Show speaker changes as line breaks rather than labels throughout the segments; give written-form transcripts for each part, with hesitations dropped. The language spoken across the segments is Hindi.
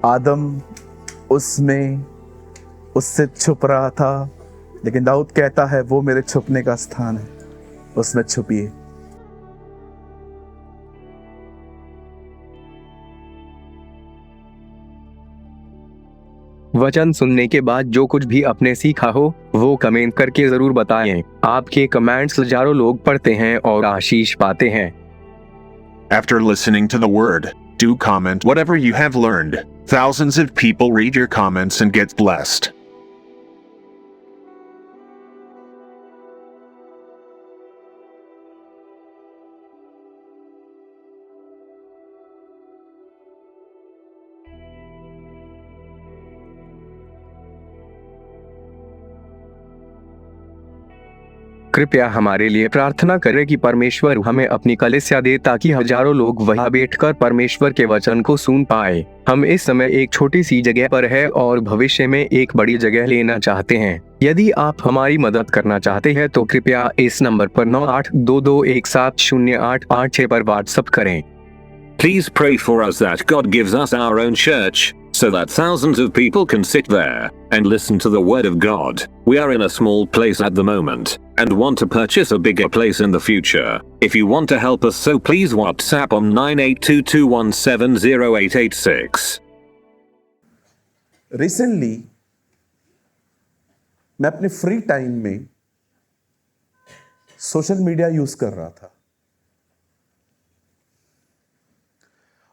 आदम उसमें उससे छुप रहा था, लेकिन दाऊद कहता है वो मेरे छुपने का स्थान है, उसमें छुपिए।
वचन सुनने के बाद जो कुछ भी आपने सीखा हो वो कमेंट करके जरूर बताएं। आपके कमेंट्स हजारों लोग पढ़ते हैं और आशीष पाते हैं।
After listening to the word, do comment whatever you have learned. Thousands of people read your comments and get blessed.
कृपया हमारे लिए प्रार्थना करें कि परमेश्वर हमें अपनी कलीसिया दे ताकि हजारों लोग वहां बैठकर परमेश्वर के वचन को सुन पाए। हम इस समय एक छोटी सी जगह पर है और भविष्य में एक बड़ी जगह लेना चाहते हैं। यदि आप हमारी मदद करना चाहते हैं तो कृपया इस नंबर पर 9822170886 पर व्हाट्सएप करें।
Please pray for us that God gives us our own church, so that thousands of people can sit there and listen to the word of God. We are in a small place at the moment and want to purchase a bigger place in the future. If you want to help us, so please WhatsApp on 9822170886.
Recently मैं अपने फ्री टाइम में सोशल मीडिया यूज कर रहा था,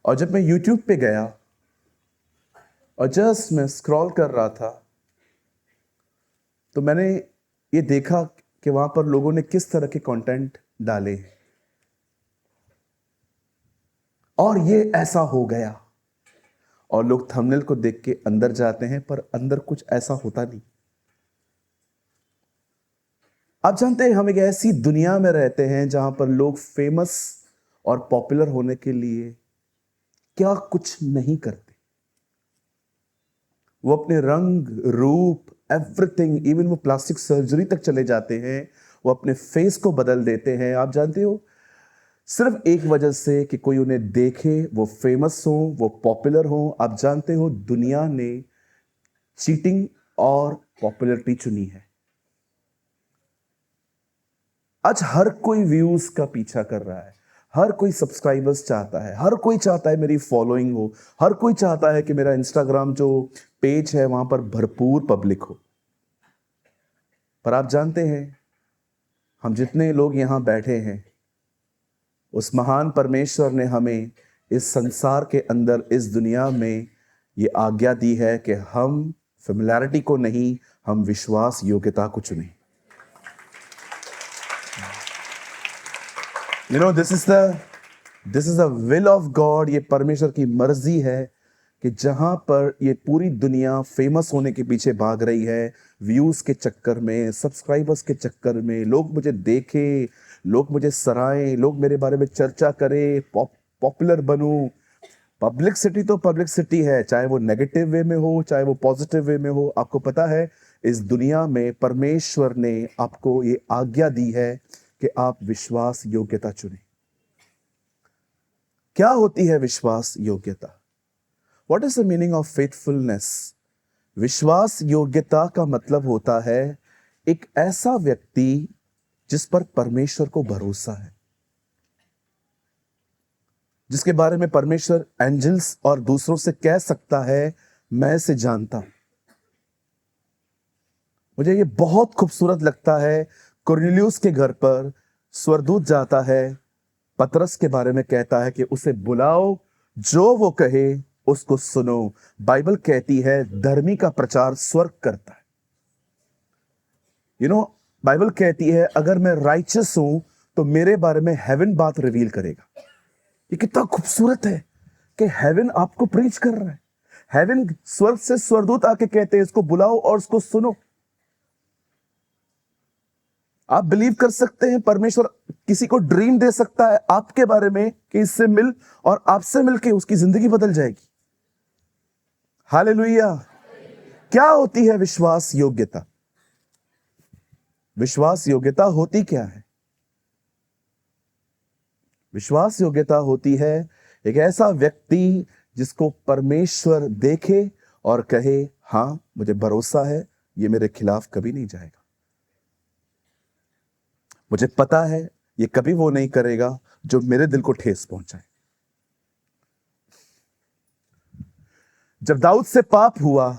और जब मैं YouTube पे गया और जस्ट मैं स्क्रॉल कर रहा था तो मैंने ये देखा कि वहां पर लोगों ने किस तरह के कंटेंट डाले हैं, और ये ऐसा हो गया। और लोग थंबनेल को देख के अंदर जाते हैं, पर अंदर कुछ ऐसा होता नहीं। आप जानते हैं हम एक ऐसी दुनिया में रहते हैं जहां पर लोग फेमस और पॉपुलर होने के लिए क्या कुछ नहीं करते। वो अपने रंग रूप एवरीथिंग, इवन वो प्लास्टिक सर्जरी तक चले जाते हैं, वो अपने फेस को बदल देते हैं। आप जानते हो, सिर्फ एक वजह से कि कोई उन्हें देखे, वो फेमस हो, वो पॉपुलर हो। आप जानते हो दुनिया ने चीटिंग और पॉपुलैरिटी चुनी है। आज हर कोई व्यूज का पीछा कर रहा है, हर कोई सब्सक्राइबर्स चाहता है, हर कोई चाहता है मेरी फॉलोइंग हो, हर कोई चाहता है कि मेरा इंस्टाग्राम जो पेज है वहां पर भरपूर पब्लिक हो। पर आप जानते हैं, हम जितने लोग यहां बैठे हैं, उस महान परमेश्वर ने हमें इस संसार के अंदर, इस दुनिया में ये आज्ञा दी है कि हम फेमिलियरिटी को नहीं, हम विश्वास योग्यता को चुनें। You know, this is the will of God। ये परमेश्वर की मर्जी है कि जहां पर ये पूरी दुनिया फेमस होने के पीछे भाग रही है, व्यूज के चक्कर में, सब्सक्राइबर्स के चक्कर में, लोग मुझे देखें, लोग मुझे सराहें, लोग मेरे बारे में चर्चा करें, पॉपुलर बनूं। पब्लिसिटी तो पब्लिसिटी है, चाहे वो नेगेटिव वे में हो, चाहे वो पॉजिटिव वे में हो। आपको पता है, इस दुनिया में परमेश्वर ने आपको ये आज्ञा दी है कि आप विश्वास योग्यता चुनें। क्या होती है विश्वास योग्यता? What is the meaning of faithfulness? विश्वास योग्यता का मतलब होता है एक ऐसा व्यक्ति जिस पर परमेश्वर को भरोसा है, जिसके बारे में परमेश्वर एंजल्स और दूसरों से कह सकता है, मैं इसे जानता हूं। मुझे ये बहुत खूबसूरत लगता है। कुरनेलियुस के घर पर स्वर्गदूत जाता है, पतरस के बारे में कहता है कि उसे बुलाओ, जो वो कहे उसको सुनो। बाइबल कहती है धर्मी का प्रचार स्वर्ग करता है। बाइबल कहती है अगर मैं राइचस हूं तो मेरे बारे में हेवन बात रिवील करेगा। ये कितना खूबसूरत है कि हेवन आपको प्रीच कर रहा है। हेवन, स्वर्ग से स्वर्गदूत आके कहते हैं इसको बुलाओ और उसको सुनो। आप बिलीव कर सकते हैं परमेश्वर किसी को ड्रीम दे सकता है आपके बारे में कि इससे मिल, और आपसे मिलके उसकी जिंदगी बदल जाएगी। हालेलुया। क्या होती है विश्वास योग्यता? विश्वास योग्यता होती क्या है? विश्वास योग्यता होती है एक ऐसा व्यक्ति जिसको परमेश्वर देखे और कहे हाँ मुझे भरोसा है ये मेरे खिलाफ कभी नहीं जाएगा, मुझे पता है ये कभी वो नहीं करेगा जो मेरे दिल को ठेस पहुंचाए। जब दाऊद से पाप हुआ,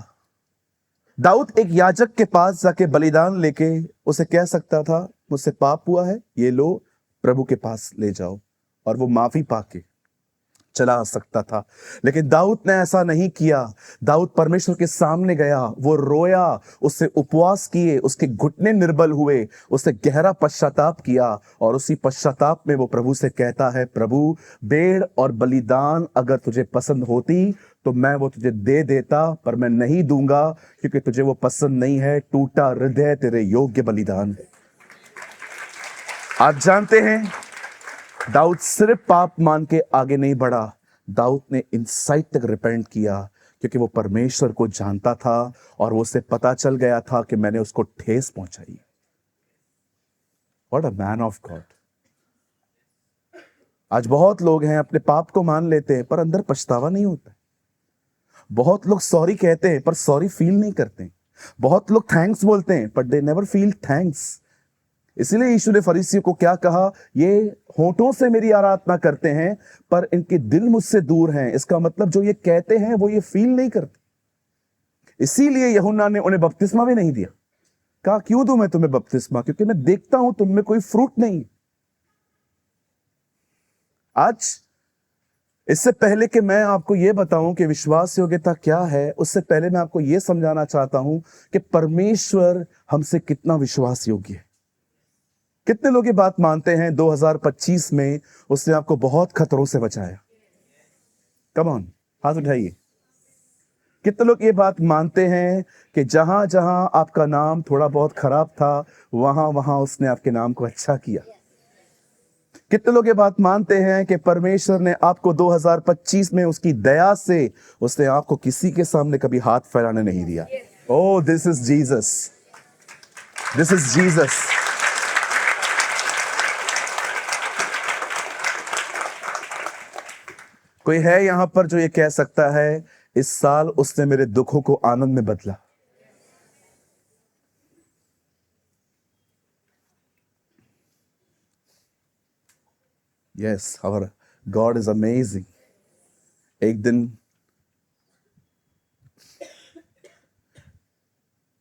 दाऊद एक याजक के पास जाके बलिदान लेके उसे कह सकता था मुझसे पाप हुआ है, ये लो प्रभु के पास ले जाओ, और वो माफी पाके चला आ सकता था। लेकिन दाऊद ने ऐसा नहीं किया। दाऊद परमेश्वर के सामने गया, वो रोया, उससे उपवास किए, उसके घुटने निर्बल हुए, उससे गहरा पश्चाताप किया, और उसी पश्चाताप में वो प्रभु से कहता है प्रभु भेड़ और बलिदान अगर तुझे पसंद होती तो मैं वो तुझे दे देता, पर मैं नहीं दूंगा क्योंकि तुझे वो पसंद नहीं है। टूटा हृदय तेरे योग्य बलिदान है। आप जानते हैं दाऊद सिर्फ पाप मान के आगे नहीं बढ़ा, दाऊद ने इनसाइड तक रिपेंट किया क्योंकि वो परमेश्वर को जानता था और वो उसे पता चल गया था कि मैंने उसको ठेस पहुंचाई। What a man of God. आज बहुत लोग हैं अपने पाप को मान लेते हैं पर अंदर पछतावा नहीं होता। बहुत लोग सॉरी कहते हैं पर सॉरी फील नहीं करते। बहुत लोग थैंक्स बोलते हैं पर दे नेवर फील थैंक्स। इसलिए यीशु ने फरीसियों को क्या कहा, ये होठों से मेरी आराधना करते हैं पर इनके दिल मुझसे दूर हैं। इसका मतलब जो ये कहते हैं वो ये फील नहीं करते। इसीलिए यूहन्ना ने उन्हें बपतिस्मा भी नहीं दिया। कहा क्यों दूं मैं तुम्हें बपतिस्मा, क्योंकि मैं देखता हूं तुम में कोई फ्रूट नहीं। आज इससे पहले कि मैं आपको यह बताऊं कि विश्वास योग्यता क्या है, उससे पहले मैं आपको यह समझाना चाहता हूं कि परमेश्वर हमसे कितना विश्वास योग्य है। कितने लोग ये बात मानते हैं 2025 में उसने आपको बहुत खतरों से बचाया? कम ऑन, हाथ उठाइए। कितने लोग ये बात मानते हैं कि जहां जहां आपका नाम थोड़ा बहुत खराब था वहां वहां उसने आपके नाम को अच्छा किया? कितने लोग ये बात मानते हैं कि परमेश्वर ने आपको 2025 में उसकी दया से उसने आपको किसी के सामने कभी हाथ फैलाने नहीं दिया? Oh, this is Jesus, this is Jesus. कोई है यहां पर जो ये कह सकता है इस साल उसने मेरे दुखों को आनंद में बदला? Yes, our God is amazing. एक दिन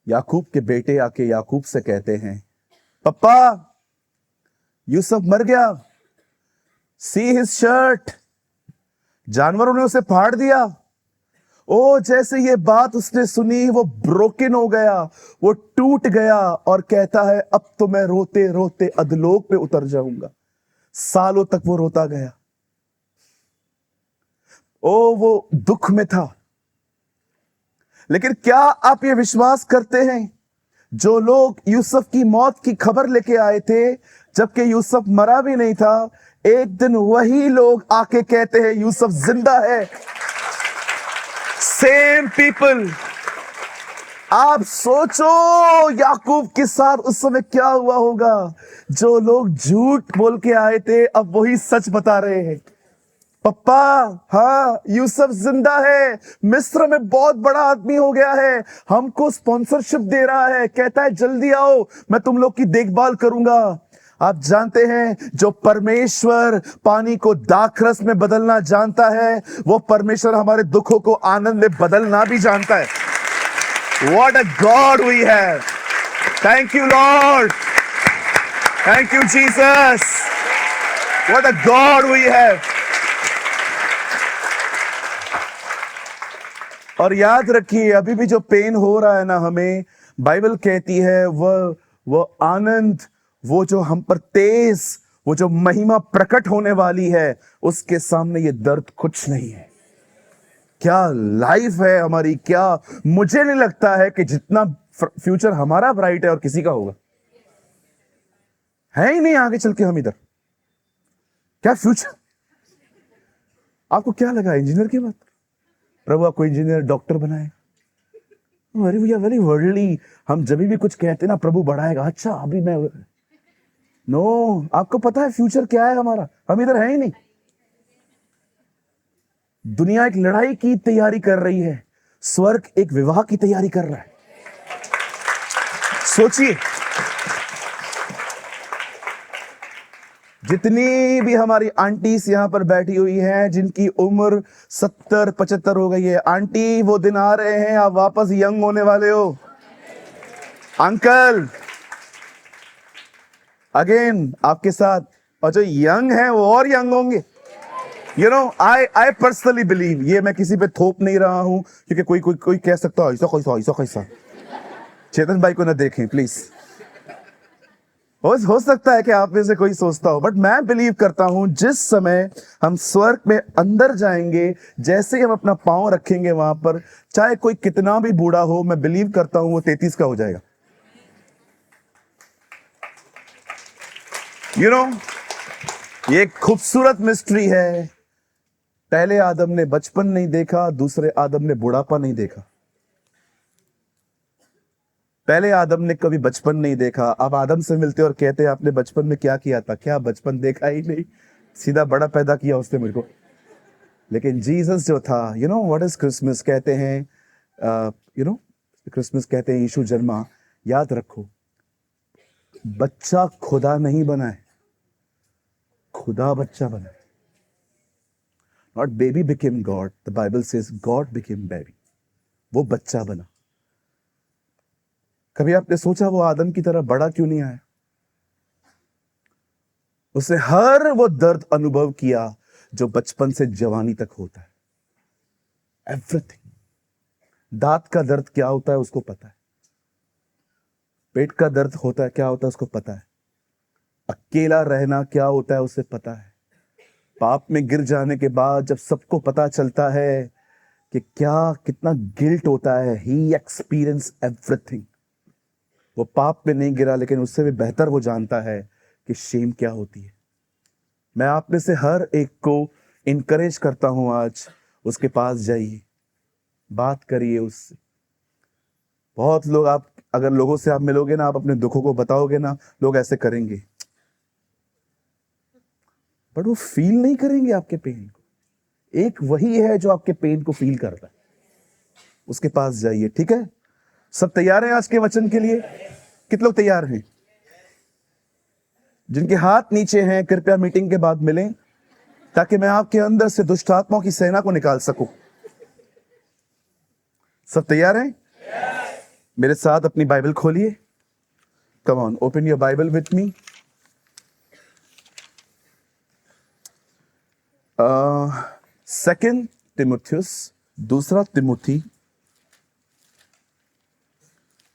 याकूब के बेटे आके याकूब से कहते हैं पप्पा यूसुफ मर गया, सी हिज शर्ट। जानवरों ने उसे फाड़ दिया। ओ, जैसे ये बात उसने सुनी वो ब्रोकन हो गया, वो टूट गया और कहता है अब तो मैं रोते रोते अधलोक पे उतर जाऊंगा। सालों तक वो रोता गया। ओ, वो दुख में था। लेकिन क्या आप ये विश्वास करते हैं जो लोग यूसुफ की मौत की खबर लेके आए थे जबकि यूसुफ मरा भी नहीं था, एक दिन वही लोग आके कहते हैं यूसुफ जिंदा है? Same people. आप सोचो याकूब के साथ उस समय क्या हुआ होगा। जो लोग झूठ बोल के आए थे अब वही सच बता रहे हैं। पप्पा, हाँ यूसुफ जिंदा है, मिस्र में बहुत बड़ा आदमी हो गया है, हमको स्पॉन्सरशिप दे रहा है, कहता है जल्दी आओ मैं तुम लोग की देखभाल करूंगा। आप जानते हैं जो परमेश्वर पानी को दाखरस में बदलना जानता है वो परमेश्वर हमारे दुखों को आनंद में बदलना भी जानता है। What a God we have! Thank you Lord! Thank you Jesus! What a God we have! और याद रखिए अभी भी जो पेन हो रहा है ना, हमें बाइबल कहती है वो आनंद, वो जो हम पर तेज, वो जो महिमा प्रकट होने वाली है, उसके सामने ये दर्द कुछ नहीं है। क्या लाइफ है हमारी! क्या मुझे नहीं लगता है कि जितना फ्यूचर हमारा ब्राइट है और किसी का होगा, है ही नहीं आगे चल के हम इधर। क्या फ्यूचर! आपको क्या लगा इंजीनियर की बात? प्रभु आपको इंजीनियर डॉक्टर बनाए। अरे भैया वेरी वर्ल्डली, हम जब भी कुछ कहते ना प्रभु बढ़ाएगा, अच्छा अभी मैं नो, आपको पता है फ्यूचर क्या है हमारा? हम इधर है ही नहीं। दुनिया एक लड़ाई की तैयारी कर रही है, स्वर्ग एक विवाह की तैयारी कर रहा है। सोचिए, जितनी भी हमारी आंटीज यहां पर बैठी हुई हैं जिनकी उम्र 70-75 हो गई है, आंटी वो दिन आ रहे हैं, आप वापस यंग होने वाले हो। अंकल अगेन आपके साथ, और जो यंग हैं वो और यंग होंगे। You know, I personally believe, ये मैं किसी पे थोप नहीं रहा हूं, क्योंकि कोई कह सकता है ऐसा कैसा। चेतन भाई को ना देखें प्लीज, हो सकता है कि आप में से कोई सोचता हो, बट मैं बिलीव करता हूं जिस समय हम स्वर्ग में अंदर जाएंगे, जैसे ही हम अपना पांव रखेंगे वहां पर, चाहे कोई कितना भी बूढ़ा हो, मैं बिलीव करता हूं वो 33 का हो जाएगा। यू नो, ये एक खूबसूरत मिस्ट्री है। पहले आदम ने बचपन नहीं देखा, दूसरे आदम ने बुढ़ापा नहीं देखा। पहले आदम ने कभी बचपन नहीं देखा, अब आदम से मिलते और कहते हैं आपने बचपन में क्या किया था? क्या बचपन देखा ही नहीं, सीधा बड़ा पैदा किया उसने मेरे को। लेकिन जीसस जो था, you know what is Christmas कहते हैं, क्रिसमस कहते हैं यीशु जन्मा। याद रखो, बच्चा खुदा नहीं बना है, खुदा बच्चा बना है। Not baby became God, the Bible says God became baby. वो बच्चा बना। कभी आपने सोचा वो आदम की तरह बड़ा क्यों नहीं आया? उसने हर वो दर्द अनुभव किया जो बचपन से जवानी तक होता है। एवरीथिंग। दांत का दर्द क्या होता है उसको पता है, पेट का दर्द होता है क्या होता है उसको पता है, अकेला रहना क्या होता है उसे पता है। पाप में गिर जाने के बाद जब सबको पता चलता है कि क्या कितना गिल्ट होता है, ही एक्सपीरियंस एवरीथिंग। वो पाप में नहीं गिरा, लेकिन उससे भी बेहतर वो जानता है कि शेम क्या होती है। मैं आप में से हर एक को इनकरेज करता हूं, आज उसके पास जाइए, बात करिए उससे। बहुत लोग, आप अगर लोगों से आप मिलोगे ना, आप अपने दुखों को बताओगे ना, लोग ऐसे करेंगे, बट वो फील नहीं करेंगे आपके पेन को। एक वही है जो आपके पेन को फील करता है, उसके पास जाइए। ठीक है, सब तैयार हैं आज के वचन के लिए? कितने लोग तैयार हैं? जिनके हाथ नीचे हैं कृपया मीटिंग के बाद मिलें, ताकि मैं आपके अंदर से दुष्ट आत्माओं की सेना को निकाल सकूं। सब तैयार हैं? मेरे साथ अपनी बाइबल खोलिए। Come on, open your Bible with me. Second तिमुथियुस, दूसरा तिमुथी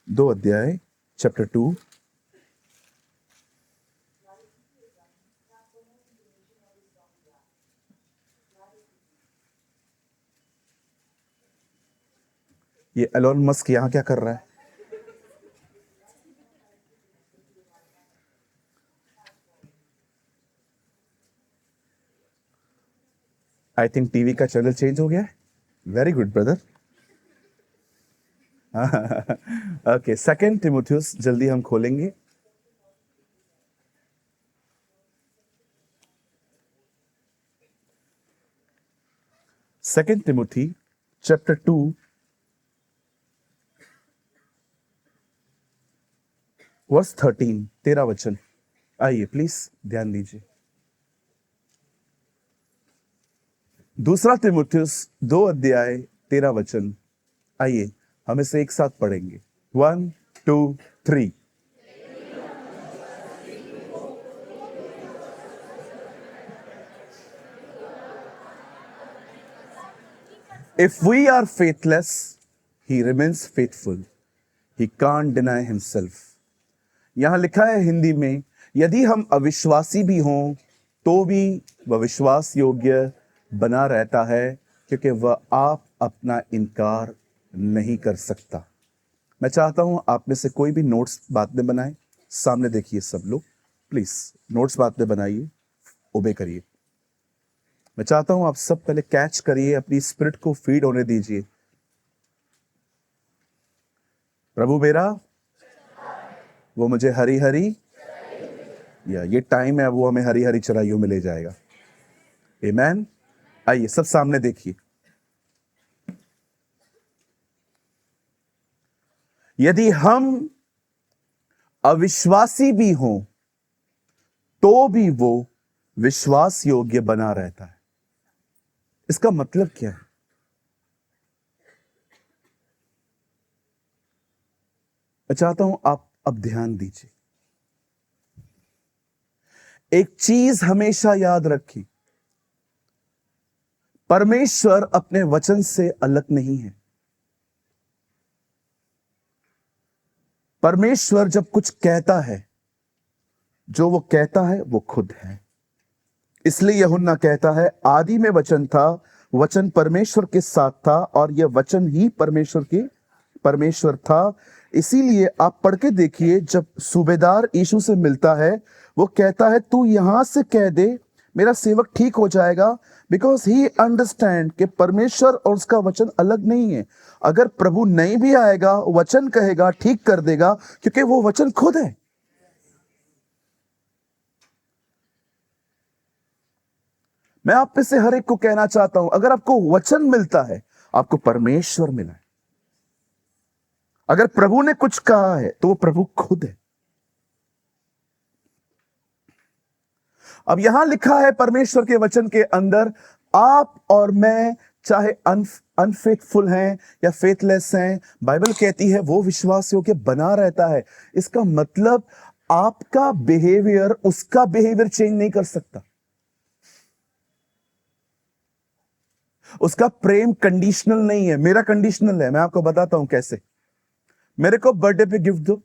2 अध्याय, चैप्टर 2। ये एलोन मस्क यहां क्या कर रहा है? आई थिंक टीवी का चैनल चेंज हो गया है। Very good brother. Okay, second तिमुथियुस जल्दी हम खोलेंगे। सेकेंड तिमुथी चैप्टर 2 वर्स 13, 13 वचन। आइए प्लीज ध्यान दीजिए। दूसरा तिमुथियुस 2 अध्याय 13 वचन। आइए हम इसे एक साथ पढ़ेंगे। 1 2 3। If we are faithless, he remains faithful. He can't deny himself. यहां लिखा है हिंदी में, यदि हम अविश्वासी भी हों तो भी वह विश्वास योग्य बना रहता है, क्योंकि वह आप अपना इनकार नहीं कर सकता। मैं चाहता हूं आप में से कोई भी नोट्स बाद में बनाए। सामने देखिए सब लोग, प्लीज नोट्स बाद में बनाइए, ओबे करिए। मैं चाहता हूं आप सब पहले कैच करिए, अपनी स्पिरिट को फीड होने दीजिए। प्रभु मेरा वो मुझे हरी हरी, या ये टाइम है वो हमें हरी हरी चराइयों में ले जाएगा। आमेन। आइए सब सामने देखिए। यदि हम अविश्वासी भी हों तो भी वो विश्वास योग्य बना रहता है। इसका मतलब क्या है? मैं चाहता हूं आप अब ध्यान दीजिए। एक चीज हमेशा याद रखिए, परमेश्वर अपने वचन से अलग नहीं है। परमेश्वर जब कुछ कहता है, जो वो कहता है वो खुद है। इसलिए यूहन्ना कहता है, आदि में वचन था, वचन परमेश्वर के साथ था और यह वचन ही परमेश्वर था। इसीलिए आप पढ़ के देखिए, जब सूबेदार यीशु से मिलता है, वो कहता है तू यहां से कह दे, मेरा सेवक ठीक हो जाएगा। बिकॉज ही अंडरस्टैंड कि परमेश्वर और उसका वचन अलग नहीं है। अगर प्रभु नहीं भी आएगा, वचन कहेगा, ठीक कर देगा, क्योंकि वो वचन खुद है। मैं आप में से हर एक को कहना चाहता हूं, अगर आपको वचन मिलता है, आपको परमेश्वर मिला है। अगर प्रभु ने कुछ कहा है तो वो प्रभु खुद है। अब यहां लिखा है परमेश्वर के वचन के अंदर, आप और मैं चाहे अनफेथफुल हैं या फेथलेस हैं, बाइबल कहती है वो विश्वास योग्य बना रहता है। इसका मतलब आपका बिहेवियर उसका बिहेवियर चेंज नहीं कर सकता। उसका प्रेम कंडीशनल नहीं है, मेरा कंडीशनल है। मैं आपको बताता हूं कैसे। मेरे को बर्थडे पे गिफ्ट दो,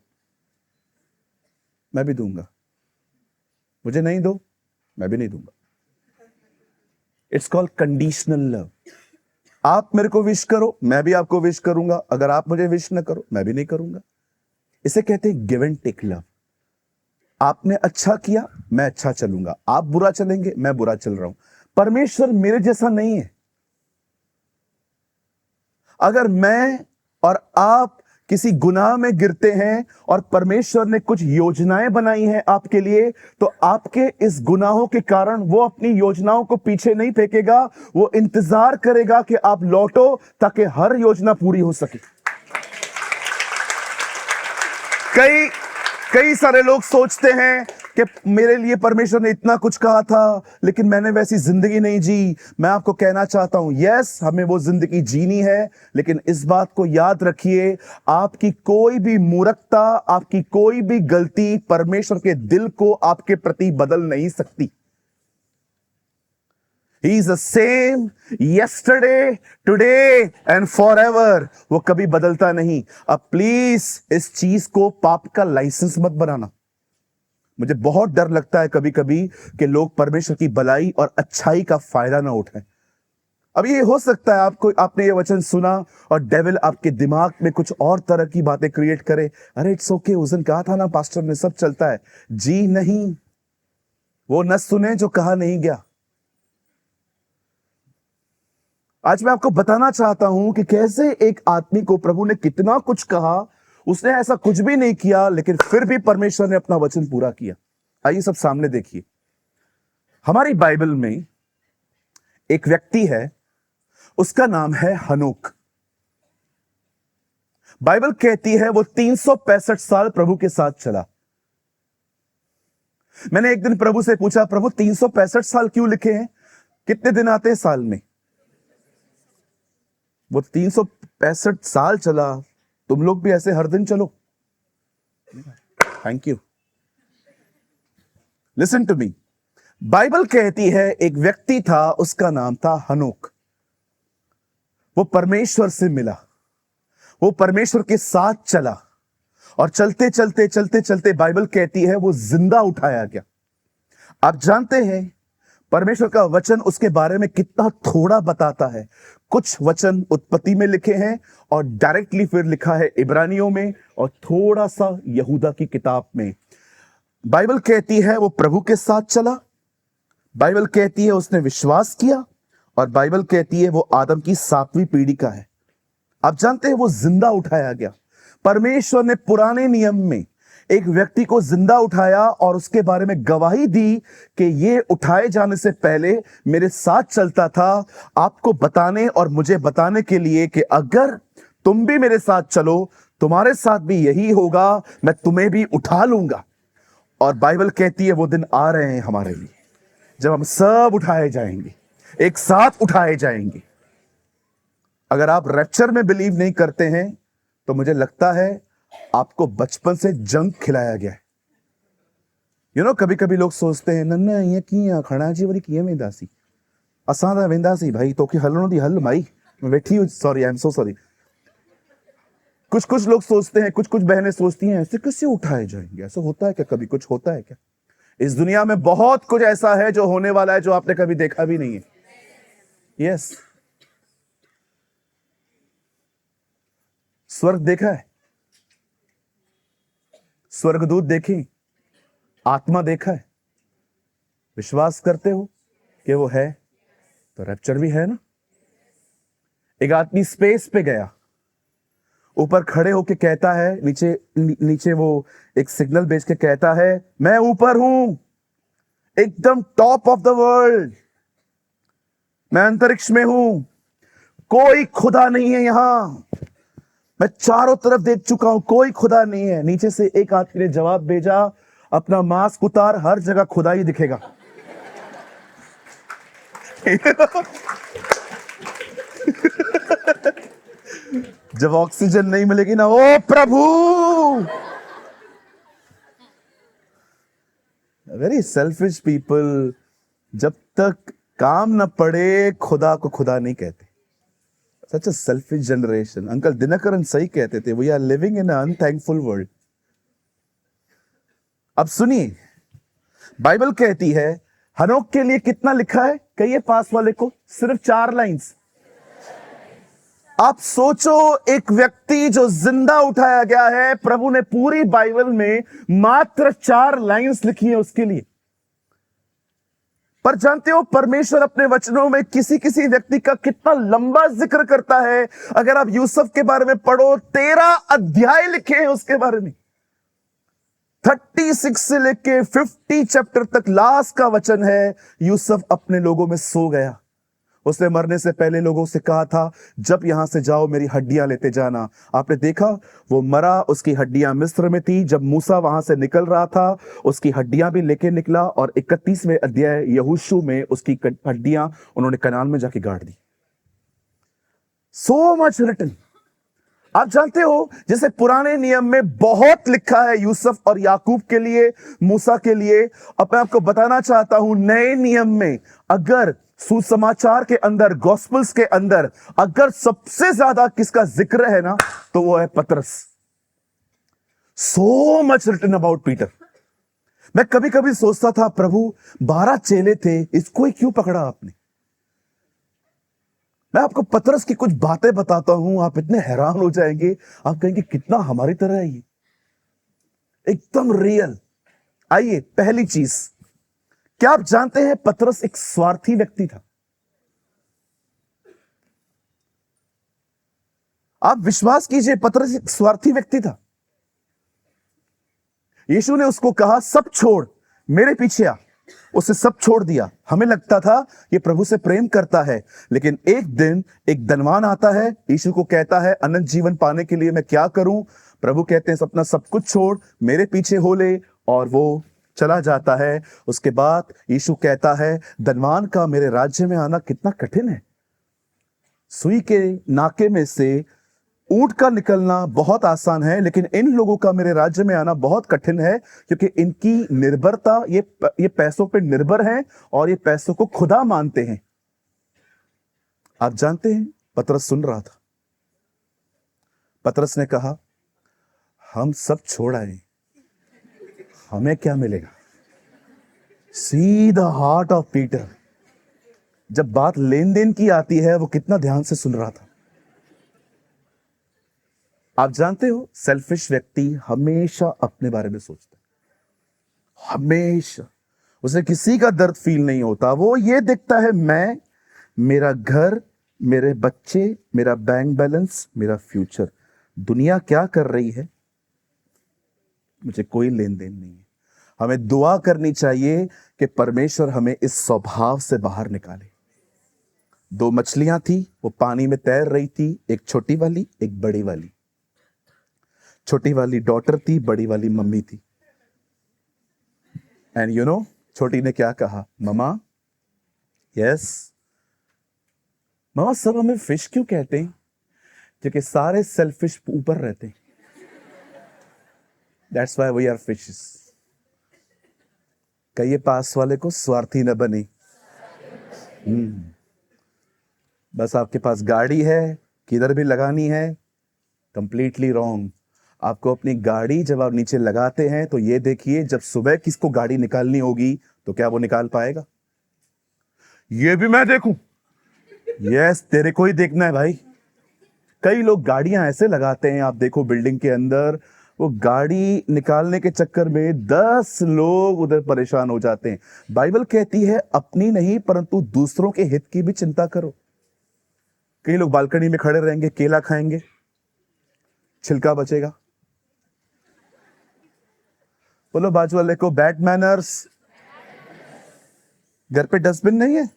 मैं भी दूंगा। मुझे नहीं दो, मैं भी नहीं दूंगा। It's called conditional love. आप मेरे को विश करो, मैं भी आपको विश करूंगा। अगर आप मुझे विश ना करो, मैं भी नहीं करूंगा। इसे कहते हैं गिव एंड टेक लव। आपने अच्छा किया, मैं अच्छा चलूंगा। आप बुरा चलेंगे, मैं बुरा चल रहा हूं। परमेश्वर मेरे जैसा नहीं है। अगर मैं और आप किसी गुनाह में गिरते हैं और परमेश्वर ने कुछ योजनाएं बनाई हैं आपके लिए, तो आपके इस गुनाहों के कारण वो अपनी योजनाओं को पीछे नहीं फेंकेगा। वो इंतजार करेगा कि आप लौटो, ताकि हर योजना पूरी हो सके। कई सारे लोग सोचते हैं कि मेरे लिए परमेश्वर ने इतना कुछ कहा था, लेकिन मैंने वैसी जिंदगी नहीं जी। मैं आपको कहना चाहता हूं, यस, हमें वो जिंदगी जीनी है, लेकिन इस बात को याद रखिए, आपकी कोई भी मूर्खता, आपकी कोई भी गलती परमेश्वर के दिल को आपके प्रति बदल नहीं सकती। He is the same yesterday, today and forever. वो कभी बदलता नहीं। अब प्लीज इस चीज को पाप का लाइसेंस मत बनाना। मुझे बहुत डर लगता है कभी कभी कि लोग परमेश्वर की भलाई और अच्छाई का फायदा ना उठाएं। अब ये हो सकता है आपने ये वचन सुना और डेविल आपके दिमाग में कुछ और तरह की बातें क्रिएट करे। अरे इट्स ओके, उस दिन कहा था ना पास्टर ने, सब चलता है। जी नहीं, वो न सुने जो कहा नहीं गया। आज मैं आपको बताना चाहता हूं कि कैसे एक आदमी को प्रभु ने कितना कुछ कहा, उसने ऐसा कुछ भी नहीं किया, लेकिन फिर भी परमेश्वर ने अपना वचन पूरा किया। आइए सब सामने देखिए। हमारी बाइबल में एक व्यक्ति है, उसका नाम है हनोक। बाइबल कहती है वो 365 साल प्रभु के साथ चला। मैंने एक दिन प्रभु से पूछा, प्रभु 365 साल क्यों लिखे हैं? कितने दिन आते हैं साल में? वो 365 साल चला। तुम लोग भी ऐसे हर दिन चलो। Thank you. Listen to me. Bible कहती है एक व्यक्ति था, उसका नाम था हनोक। वो परमेश्वर से मिला, वो परमेश्वर के साथ चला और चलते चलते चलते चलते बाइबल कहती है वो जिंदा उठाया गया। आप जानते हैं परमेश्वर का वचन उसके बारे में कितना थोड़ा बताता है। कुछ वचन उत्पत्ति में लिखे हैं और डायरेक्टली फिर लिखा है इब्रानियों में और थोड़ा सा यहूदा की किताब में। बाइबल कहती है वो प्रभु के साथ चला, बाइबल कहती है उसने विश्वास किया और बाइबल कहती है वो आदम की 7वीं पीढ़ी का है। आप जानते हैं वो जिंदा उठाया गया। परमेश्वर ने पुराने नियम में एक व्यक्ति को जिंदा उठाया और उसके बारे में गवाही दी कि ये उठाए जाने से पहले मेरे साथ चलता था, आपको बताने और मुझे बताने के लिए कि अगर तुम भी मेरे साथ चलो तुम्हारे साथ भी यही होगा, मैं तुम्हें भी उठा लूंगा। और बाइबल कहती है वो दिन आ रहे हैं हमारे लिए जब हम सब उठाए जाएंगे, एक साथ उठाए जाएंगे। अगर आप रैप्चर में बिलीव नहीं करते हैं तो मुझे लगता है आपको बचपन से जंक खिलाया गया है। कभी कभी लोग सोचते हैं नन्ना ये कीअं खड़ा जी वरी कीअं वेंदासीं, असां त वेंदासीं भाई, तोखे हलणो थी हल माई, वेठी हुई, sorry I am so sorry. कुछ लोग सोचते हैं, कुछ बहनें सोचती हैं ऐसे कैसे उठाए जाएंगे, ऐसा होता है क्या, कभी कुछ होता है क्या? इस दुनिया में बहुत कुछ ऐसा है जो होने वाला है जो आपने कभी देखा भी नहीं है। यस, स्वर्ग देखा है, स्वर्गदूत देखे, आत्मा देखा है, विश्वास करते हो कि वो है? तो रैप्चर भी है ना। एक आदमी स्पेस पे गया, ऊपर खड़े होके कहता है, नीचे वो एक सिग्नल भेज के कहता है मैं ऊपर हूं, एकदम टॉप ऑफ द वर्ल्ड, मैं अंतरिक्ष में हूं, कोई खुदा नहीं है यहां, मैं चारों तरफ देख चुका हूं, कोई खुदा नहीं है। नीचे से एक आदमी ने जवाब भेजा, अपना मास्क उतार, हर जगह खुदा ही दिखेगा। जब ऑक्सीजन नहीं मिलेगी ना, ओ प्रभु, वेरी सेल्फिश पीपल, जब तक काम न पड़े खुदा को खुदा नहीं कहते। Such a selfish generation. Uncle Dhinakaran सही कहते थे, we are living in unthankful world. अब सुनिए, बाइबल कहती है हनोक के लिए कितना लिखा है, कहिए पास वाले को, सिर्फ 4 लाइंस। आप सोचो, एक व्यक्ति जो जिंदा उठाया गया है, प्रभु ने पूरी बाइबल में मात्र 4 लाइंस लिखी है उसके लिए। पर जानते हो परमेश्वर अपने वचनों में किसी व्यक्ति का कितना लंबा जिक्र करता है। अगर आप यूसुफ के बारे में पढ़ो, 13 अध्याय लिखे हैं उसके बारे में, 36 से लेके 50 चैप्टर तक। लास्ट का वचन है, यूसुफ अपने लोगों में सो गया। उसने मरने से पहले लोगों से कहा था, जब यहां से जाओ मेरी हड्डियां लेते जाना। आपने देखा, वो मरा, उसकी हड्डियां मिस्र में थी। जब मूसा वहां से निकल रहा था, उसकी हड्डियां भी लेके निकला, और 31वें अध्याय यहोशू में उसकी हड्डियां उन्होंने कनान में जाके गाड़ दी। सो मच रिटन। आप जानते हो, जैसे पुराने नियम में बहुत लिखा है यूसुफ और याकूब के लिए, मूसा के लिए। अब मैं आपको बताना चाहता हूं, नए नियम में अगर सुसमाचार के अंदर, गॉस्पेल्स के अंदर अगर सबसे ज्यादा किसका जिक्र है ना, तो वो है पतरस। So much written about Peter. मैं कभी कभी सोचता था, प्रभु 12 चेले थे, इसको ही क्यों पकड़ा आपने? मैं आपको पतरस की कुछ बातें बताता हूं, आप इतने हैरान हो जाएंगे, आप कहेंगे कितना हमारी तरह है ये, एकदम रियल। आइए, पहली चीज, क्या आप जानते हैं पतरस एक स्वार्थी व्यक्ति था? आप विश्वास कीजिए, पतरस एक स्वार्थी व्यक्ति था। यीशु ने उसको कहा, सब छोड़, मेरे पीछे आ। उसने सब छोड़ दिया। हमें लगता था ये प्रभु से प्रेम करता है, लेकिन एक दिन एक धनवान आता है, यीशु को कहता है, अनंत जीवन पाने के लिए मैं क्या करूं? प्रभु कहते हैं, अपना सब कुछ छोड़, मेरे पीछे हो ले, और वो चला जाता है। उसके बाद यीशु कहता है, धनवान का मेरे राज्य में आना कितना कठिन है। सुई के नाके में से ऊंट का निकलना बहुत आसान है, लेकिन इन लोगों का मेरे राज्य में आना बहुत कठिन है, क्योंकि इनकी निर्भरता, ये पैसों पे निर्भर हैं और ये पैसों को खुदा मानते हैं। आप जानते हैं, पतरस सुन रहा था। पतरस ने कहा, हम सब छोड़ आए, हमें क्या मिलेगा? See the heart of Peter. जब बात लेन देन की आती है, वो कितना ध्यान से सुन रहा था। आप जानते हो, सेल्फिश व्यक्ति हमेशा अपने बारे में सोचता है, हमेशा। उसे किसी का दर्द फील नहीं होता। वो ये देखता है, मैं, मेरा घर, मेरे बच्चे, मेरा बैंक बैलेंस, मेरा फ्यूचर, दुनिया क्या कर रही है, मुझे कोई लेन देन नहीं है। हमें दुआ करनी चाहिए कि परमेश्वर हमें इस स्वभाव से बाहर निकाले। 2 मछलियां थी, वो पानी में तैर रही थी, एक छोटी वाली, एक बड़ी वाली। छोटी वाली डॉटर थी, बड़ी वाली मम्मी थी। एंड यू नो छोटी ने क्या कहा, ममा, यस ममा, सब हमें फिश क्यों कहते हैं? क्योंकि सारे सेल्फिश ऊपर रहते हैं। That's why we are fishes. कहिए पास वाले को, स्वार्थी न बने। बस आपके पास गाड़ी है, किधर भी लगानी है, कंप्लीटली रॉन्ग। आपको अपनी गाड़ी जब आप नीचे लगाते हैं तो ये देखिए, जब सुबह किसको गाड़ी निकालनी होगी तो क्या वो निकाल पाएगा? ये भी मैं देखूं? यस, तेरे को ही देखना है भाई। कई लोग गाड़ियां ऐसे लगाते हैं, आप देखो बिल्डिंग के अंदर, वो गाड़ी निकालने के चक्कर में 10 लोग उधर परेशान हो जाते हैं। बाइबल कहती है अपनी नहीं परंतु दूसरों के हित की भी चिंता करो। कई लोग बालकनी में खड़े रहेंगे, केला खाएंगे, छिलका बचेगा। बोलो बाजू वाले को, बैड मैनर्स। घर पे डस्टबिन नहीं है?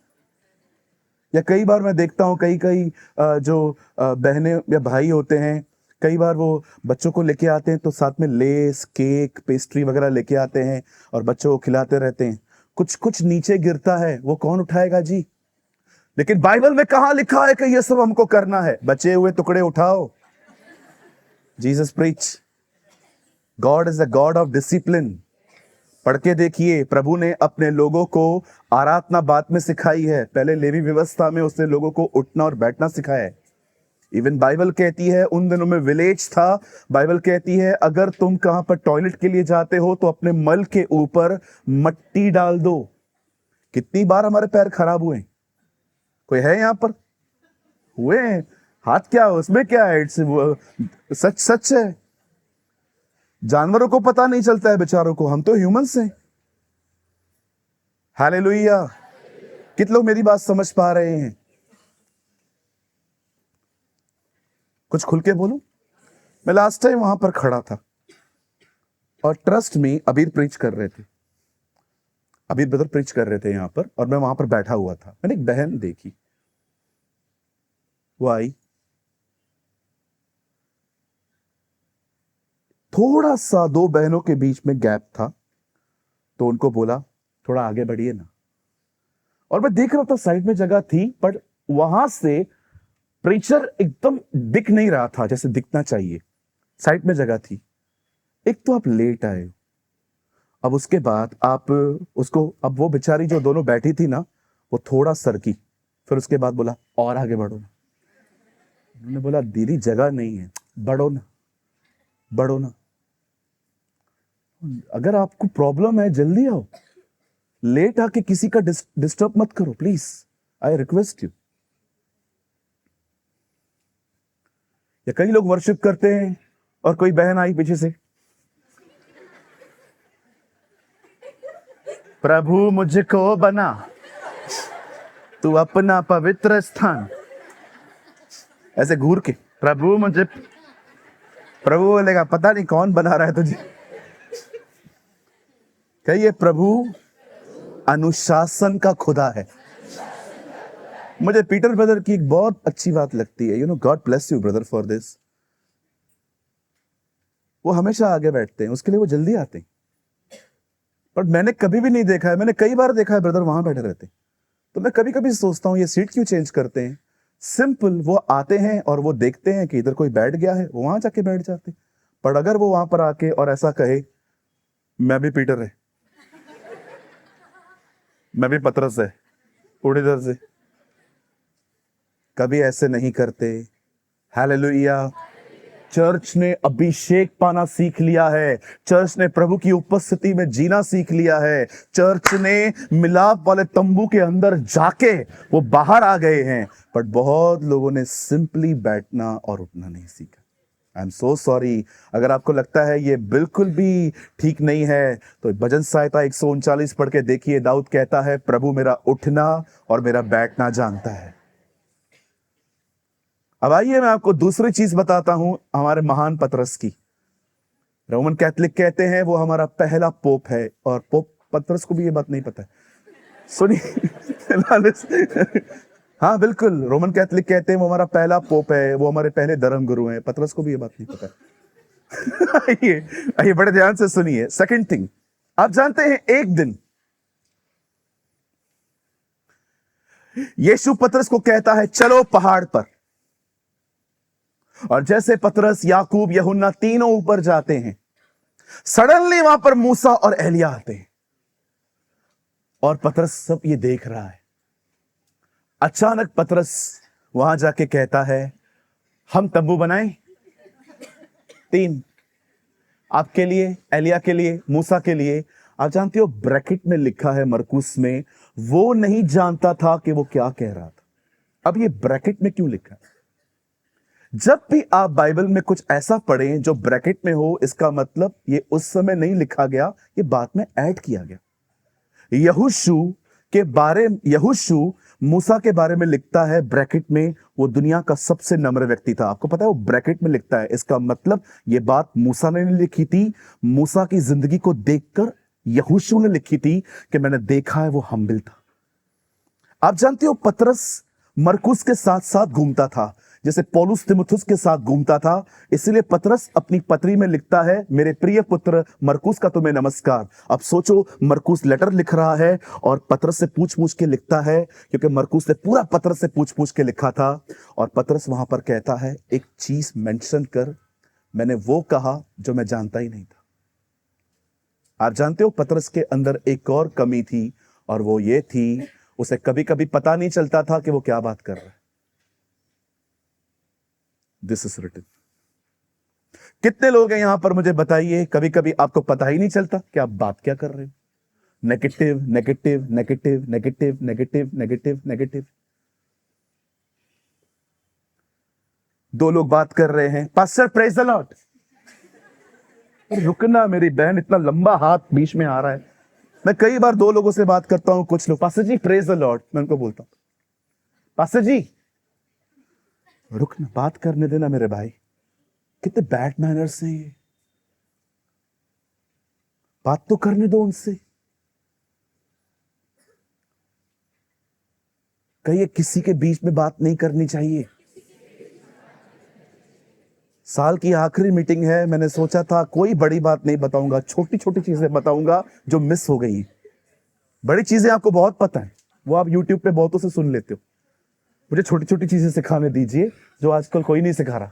या कई बार मैं देखता हूं कई जो बहनें या भाई होते हैं, कई बार वो बच्चों को लेके आते हैं तो साथ में लेस, केक, पेस्ट्री वगैरह लेके आते हैं और बच्चों को खिलाते रहते हैं। कुछ कुछ नीचे गिरता है, वो कौन उठाएगा जी? लेकिन बाइबल में कहां लिखा है कि ये सब हमको करना है? बचे हुए टुकड़े उठाओ। Jesus preach, God is the God of discipline. पढ़ के देखिए, प्रभु ने अपने लोगों को आराधना बात में सिखाई है। पहले लेवी व्यवस्था में उसने लोगों को उठना और बैठना सिखाया है। इवन बाइबल कहती है, उन दिनों में विलेज था, बाइबल कहती है अगर तुम कहां पर टॉयलेट के लिए जाते हो तो अपने मल के ऊपर मट्टी डाल दो। कितनी बार हमारे पैर खराब हुए? कोई है यहां पर? हुए हैं। हाथ क्या है उसमें, क्या है? सच सच है। जानवरों को पता नहीं चलता है बेचारों को, हम तो ह्यूमंस हैं। हालेलुया। कितने लोग मेरी बात समझ पा रहे हैं? कुछ खुल के बोलूं? मैं लास्ट टाइम वहां पर खड़ा था और ट्रस्ट में अबीर प्रीच कर रहे थे, अबीर ब्रदर प्रीच कर रहे थे यहां पर, और मैं वहां पर बैठा हुआ था। मैंने एक बहन देखी, वो आई, थोड़ा सा 2 बहनों के बीच में गैप था, तो उनको बोला थोड़ा आगे बढ़िए ना। और मैं देख रहा था साइड में जगह थी, पर वहां से प्रीचर एकदम दिख नहीं रहा था जैसे दिखना चाहिए। साइड में जगह थी। एक तो आप लेट आए, अब उसके बाद आप उसको, अब वो बेचारी जो दोनों बैठी थी ना, वो थोड़ा सरकी, फिर उसके बाद बोला और आगे बढ़ो ना। उन्होंने बोला दीदी जगह नहीं है, बढ़ो ना, बढ़ो ना। अगर आपको प्रॉब्लम है जल्दी आओ, लेट आके किसी का डिस्टर्ब मत करो प्लीज, आई रिक्वेस्ट यू। या कई लोग वर्शिप करते हैं और कोई बहन आई पीछे से, प्रभु मुझको बना तू अपना पवित्र स्थान, ऐसे घूर के, प्रभु मुझे, प्रभु बोलेगा पता नहीं कौन बना रहा है तुझे। कहिए प्रभु अनुशासन का खुदा है। मुझे पीटर ब्रदर की एक बहुत अच्छी बात लगती है, you know, God bless you brother for this. वो हमेशा आगे बैठते हैं, उसके लिए वो जल्दी आते हैं। पर मैंने कभी भी नहीं देखा है, मैंने कई बार देखा है ब्रदर वहां बैठे रहते हैं, तो मैं कभी कभी सोचता हूं ये सीट क्यों चेंज करते हैं। सिंपल, वो आते हैं और वो देखते हैं कि इधर कोई बैठ गया है, वो वहां जाके बैठ जाते हैं। पर अगर वो वहां पर आके और ऐसा कहे मैं भी पीटर है, मैं भी पतरस है, उड़ इधर से, कभी ऐसे नहीं करते। हालेलुया। चर्च ने अभिषेक पाना सीख लिया है, चर्च ने प्रभु की उपस्थिति में जीना सीख लिया है, चर्च ने मिलाप वाले तंबू के अंदर जाके वो बाहर आ गए हैं, बट बहुत लोगों ने सिंपली बैठना और उठना नहीं सीखा। I am so sorry. अगर आपको लगता है ये बिल्कुल भी ठीक नहीं है तो भजन संहिता 139 पढ़ के देखिए। दाऊद कहता है प्रभु मेरा उठना और मेरा बैठना जानता है। अब आइए मैं आपको दूसरी चीज बताता हूं हमारे महान पतरस की। रोमन कैथोलिक कहते हैं वो हमारा पहला पोप है, और पोप पतरस को भी ये बात नहीं पता है। सुनिए हाँ बिल्कुल, रोमन कैथोलिक कहते हैं वो हमारा पहला पोप है, वो हमारे पहले धर्म गुरु हैं। पतरस को भी ये बात नहीं पता है। आइए बड़े ध्यान से सुनिए। सेकंड थिंग, आप जानते हैं एक दिन यीशु पतरस को कहता है चलो पहाड़ पर, और जैसे पतरस, याकूब, यूहन्ना तीनों ऊपर जाते हैं, सडनली वहां पर मूसा और एलिया आते हैं और पतरस सब ये देख रहा है। अचानक पतरस वहां जाके कहता है हम तंबू बनाएं, 3, आपके लिए, एलिया के लिए, मूसा के लिए। आप जानते हो ब्रैकेट में लिखा है मरकुस में, वो नहीं जानता था कि वो क्या कह रहा था। अब ये ब्रैकेट में क्यों लिखा है? जब भी आप बाइबल में कुछ ऐसा पढ़ें जो ब्रैकेट में हो, इसका मतलब ये उस समय नहीं लिखा गया, ये बाद में ऐड किया गया। यहोशू मूसा के बारे में लिखता है ब्रैकेट में, वो दुनिया का सबसे नम्र व्यक्ति था। आपको पता है वो ब्रैकेट में लिखता है, इसका मतलब ये बात मूसा ने नहीं लिखी थी, मूसा की जिंदगी को देखकर यहोशू ने लिखी थी कि मैंने देखा है वो हम्बिल था। आप जानते हो पतरस मरकुस के साथ साथ घूमता था, जैसे पौलुस तीमुथियुस के साथ घूमता था। इसलिए पतरस अपनी पत्री में लिखता है मेरे प्रिय पुत्र मरकुस का तुम्हें नमस्कार। अब सोचो मरकुस लेटर लिख रहा है और पतरस से पूछ पूछ के लिखता है, क्योंकि मरकुस ने पूरा पतरस से पूछ पूछ के लिखा था। और पतरस वहां पर कहता है एक चीज मेंशन कर, मैंने वो कहा जो मैं जानता ही नहीं था। आप जानते हो पतरस के अंदर एक और कमी थी, और वो ये थी उसे कभी कभी पता नहीं चलता था कि वो क्या बात कर रहा है। This is written. कितने लोग हैं यहां पर, मुझे बताइए, कभी कभी आपको पता ही नहीं चलता कि आप बात क्या कर रहे हो? Negative negative negative negative negative negative negative. 2 लोग बात कर रहे हैं, पास्टर प्रेज द लॉर्ड। रुकना मेरी बहन, इतना लंबा हाथ बीच में आ रहा है। मैं कई बार 2 लोगों से बात करता हूं, कुछ लोग pastor ji praise the Lord, मैं उनको बोलता हूं पास्टर जी रुकना, बात करने देना मेरे भाई। कितने बैड मैनर्स हैं ये, बात तो करने दो उनसे। कहिए किसी के बीच में बात नहीं करनी चाहिए। साल की आखिरी मीटिंग है, मैंने सोचा था कोई बड़ी बात नहीं बताऊंगा, छोटी छोटी चीजें बताऊंगा जो मिस हो गई। बड़ी चीजें आपको बहुत पता है, वो आप YouTube पे बहुतों से सुन लेते हो। मुझे छोटी छोटी चीजें सिखाने दीजिए जो आजकल कोई नहीं सिखा रहा।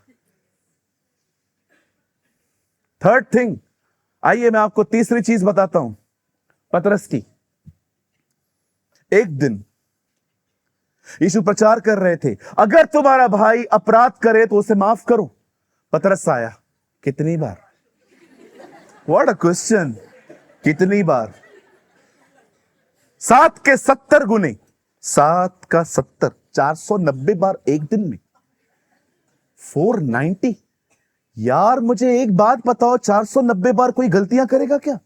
थर्ड थिंग, आइए मैं आपको तीसरी चीज बताता हूं पतरस की। एक दिन यीशु प्रचार कर रहे थे, अगर तुम्हारा भाई अपराध करे तो उसे माफ करो। पतरस आया, कितनी बार? व्हाट अ क्वेश्चन, कितनी बार? 7 के 70 गुने, 7 का 70, 490 बार एक दिन में, 490। यार मुझे एक बात बताओ, 490 बार कोई गलतियां करेगा क्या?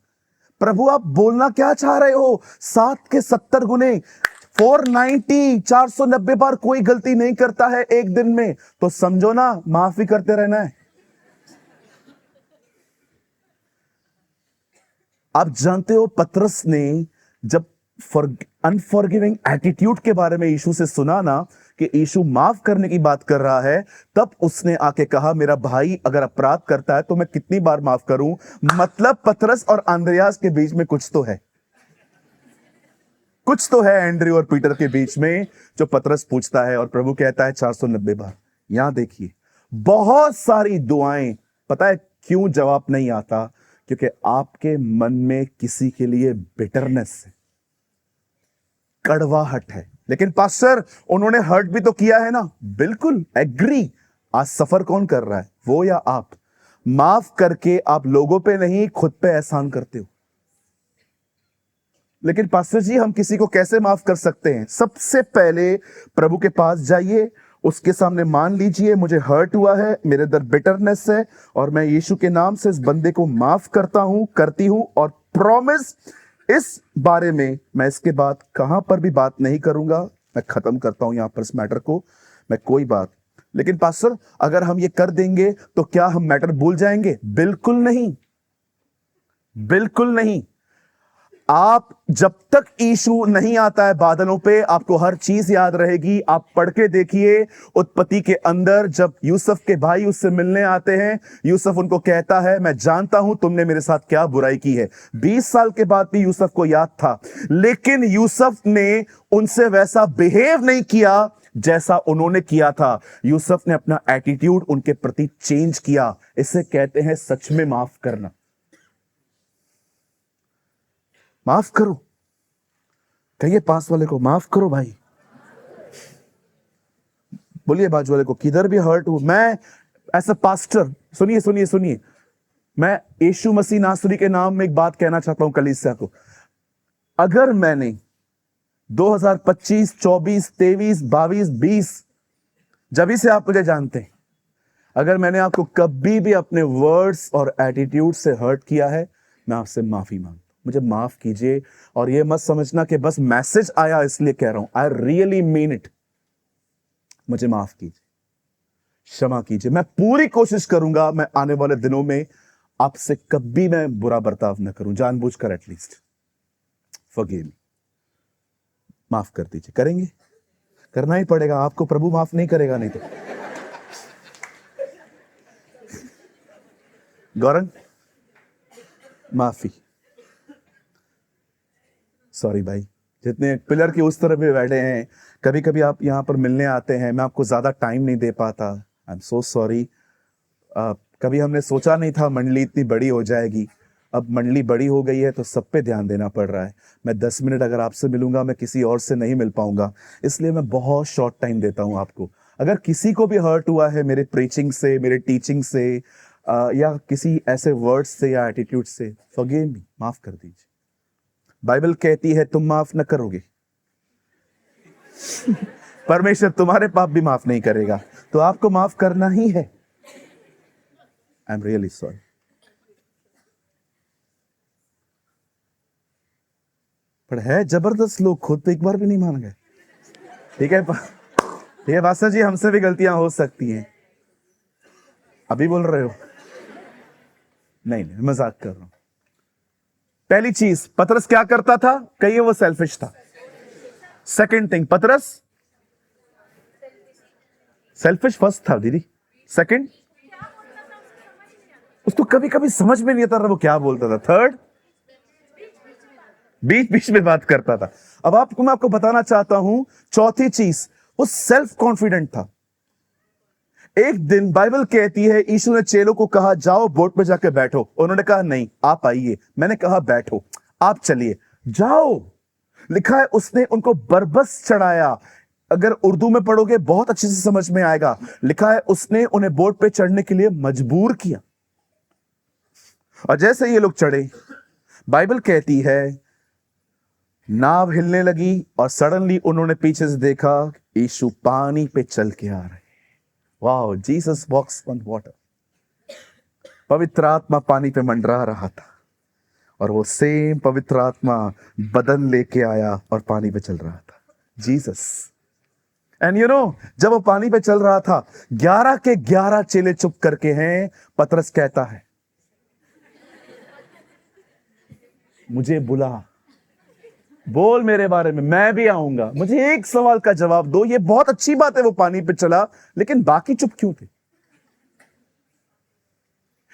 प्रभु आप बोलना क्या चाह रहे हो? 7 के 70 गुने 490, 490 बार कोई गलती नहीं करता है एक दिन में, तो समझो ना माफी करते रहना है। आप जानते हो पतरस ने जब अनफॉरगिविंग एटीट्यूड के बारे में यीशु से सुना ना, कि यीशु माफ करने की बात कर रहा है, तब उसने आके कहा मेरा भाई अगर अपराध करता है तो मैं कितनी बार माफ करूं? मतलब पतरस और अंद्रयास के बीच में कुछ तो है, कुछ तो है एंड्रयू और पीटर के बीच में, जो पतरस पूछता है और प्रभु कहता है 490 बार। यहां देखिए बहुत सारी दुआएं, पता है क्यों जवाब नहीं आता? क्योंकि आपके मन में किसी के लिए बिटरनेस है, कड़वाहट है। लेकिन पास्टर उन्होंने हर्ट भी तो किया है ना। बिल्कुल एग्री। आज सफर कौन कर रहा है, वो या आप? माफ करके आप लोगों पे नहीं खुद पे एहसान करते हो। लेकिन पास्टर जी हम किसी को कैसे माफ कर सकते हैं? सबसे पहले प्रभु के पास जाइए, उसके सामने मान लीजिए मुझे हर्ट हुआ है, मेरे अंदर बिटरनेस है, और मैं यीशु के नाम से इस बंदे को माफ करता हूं, करती हूं, और प्रॉमिस इस बारे में मैं इसके बाद कहां पर भी बात नहीं करूंगा। मैं खत्म करता हूं यहां पर इस मैटर को, मैं कोई बात। लेकिन पास्टर अगर हम ये कर देंगे तो क्या हम मैटर भूल जाएंगे? बिल्कुल नहीं, बिल्कुल नहीं। आप जब तक यीशु नहीं आता है बादलों पे, आपको हर चीज याद रहेगी। आप पढ़ के देखिए उत्पत्ति के अंदर, जब यूसुफ के भाई उससे मिलने आते हैं, यूसुफ उनको कहता है मैं जानता हूं तुमने मेरे साथ क्या बुराई की है। 20 साल के बाद भी यूसुफ को याद था, लेकिन यूसुफ ने उनसे वैसा बिहेव नहीं किया जैसा उन्होंने किया था। यूसुफ ने अपना एटीट्यूड उनके प्रति चेंज किया। इसे कहते हैं सच में माफ करना। माफ करो, कहिए पास वाले को माफ करो भाई। बोलिए बाजू वाले को, किधर भी हर्ट हूं मैं एज अ पास्टर, सुनिए सुनिए सुनिए, मैं यीशु मसीह नासरी के नाम में एक बात कहना चाहता हूं कलीसिया को। अगर मैंने 2025, 24, 23, 22, 20, जब से आप मुझे जानते हैं, अगर मैंने आपको कभी भी अपने वर्ड्स और एटीट्यूड से हर्ट किया है, मैं आपसे माफी मांगता हूं। मुझे माफ कीजिए। और ये मत समझना कि बस मैसेज आया इसलिए कह रहा हूं, आई रियली मीन इट। मुझे माफ कीजिए, क्षमा कीजिए। मैं पूरी कोशिश करूंगा मैं आने वाले दिनों में आपसे कभी मैं बुरा बर्ताव न करूं, जानबूझकर एटलीस्ट। फॉरगिव मी, माफ कर दीजिए। करेंगे, करना ही पड़ेगा आपको, प्रभु माफ नहीं करेगा नहीं तो। गौरंग, माफी। सॉरी भाई, जितने पिलर के उस तरफ भी बैठे हैं, कभी कभी आप यहां पर मिलने आते हैं, मैं आपको ज्यादा टाइम नहीं दे पाता, आई एम सो सॉरी। कभी हमने सोचा नहीं था मंडली इतनी बड़ी हो जाएगी। अब मंडली बड़ी हो गई है तो सब पे ध्यान देना पड़ रहा है। मैं 10 मिनट अगर आपसे मिलूंगा, मैं किसी और से नहीं मिल पाऊंगा, इसलिए मैं बहुत शॉर्ट टाइम देता हूं आपको। अगर किसी को भी हर्ट हुआ है मेरे प्रीचिंग से, मेरे टीचिंग से, या किसी ऐसे वर्ड्स से या एटीट्यूड से, फॉरगिव मी, माफ कर दीजिए। बाइबल कहती है तुम माफ न करोगे परमेश्वर तुम्हारे पाप भी माफ नहीं करेगा, तो आपको माफ करना ही है। I am really sorry. पर है जबरदस्त लोग, खुद तो एक बार भी नहीं मान गए। ठीक है ठीक है पास्टर जी, हमसे भी गलतियां हो सकती हैं। अभी बोल रहे हो? नहीं नहीं, मजाक कर रहा हूं। पहली चीज, पतरस क्या करता था? कहिए वो सेल्फिश था। सेकंड थिंग, पतरस सेल्फिश फर्स्ट था दीदी। सेकंड, उसको कभी कभी समझ में नहीं आता था वो क्या बोलता था। थर्ड, बीच बीच में बात करता था। अब मैं आपको बताना चाहता हूं, चौथी चीज, वो सेल्फ कॉन्फिडेंट था। एक दिन बाइबल कहती है यीशु ने चेलों को कहा जाओ बोट पे जाके बैठो। उन्होंने कहा नहीं, आप आइए। मैंने कहा बैठो, आप चलिए, जाओ। लिखा है उसने उनको बरबस चढ़ाया। अगर उर्दू में पढ़ोगे बहुत अच्छे से समझ में आएगा। लिखा है उसने उन्हें बोट पे चढ़ने के लिए मजबूर किया। और जैसे ये लोग चढ़े, बाइबल कहती है नाव हिलने लगी और सडनली उन्होंने पीछे से देखा यीशु पानी पे चल के आ रहे। Wow, Jesus walks on water. पवित्र आत्मा पानी पे मंडरा रहा था और वो सेम पवित्र आत्मा बदन लेके आया और पानी पे चल रहा था। जीसस। एंड यू नो, जब वो पानी पे चल रहा था, 11 के 11 चेले चुप करके हैं। पतरस कहता है मुझे बुला, बोल मेरे बारे में, मैं भी आऊंगा। मुझे एक सवाल का जवाब दो। ये बहुत अच्छी बात है वो पानी पे चला, लेकिन बाकी चुप क्यों थे?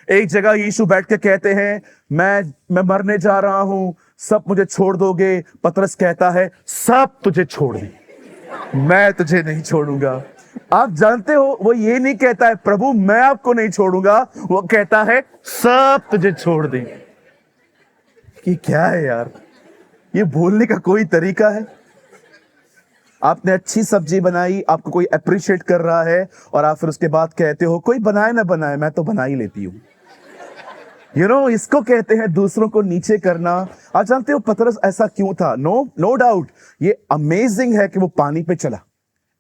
एक जगह यीशु बैठ के कहते हैं मैं मरने जा रहा हूं, सब मुझे छोड़ दोगे? पतरस कहता है सब तुझे छोड़ दे, मैं तुझे नहीं छोड़ूंगा। आप जानते हो वो ये नहीं कहता है प्रभु मैं आपको नहीं छोड़ूंगा, वो कहता है सब तुझे छोड़ दे। कि क्या है यार, ये बोलने का कोई तरीका है? आपने अच्छी सब्जी बनाई, आपको कोई अप्रिशिएट कर रहा है और आप फिर उसके बाद कहते हो कोई बनाए ना बनाए मैं तो बना ही लेती हूं। यू नो, इसको कहते हैं दूसरों को नीचे करना। आप जानते हो पतरस ऐसा क्यों था? नो डाउट ये अमेजिंग है कि वो पानी पे चला।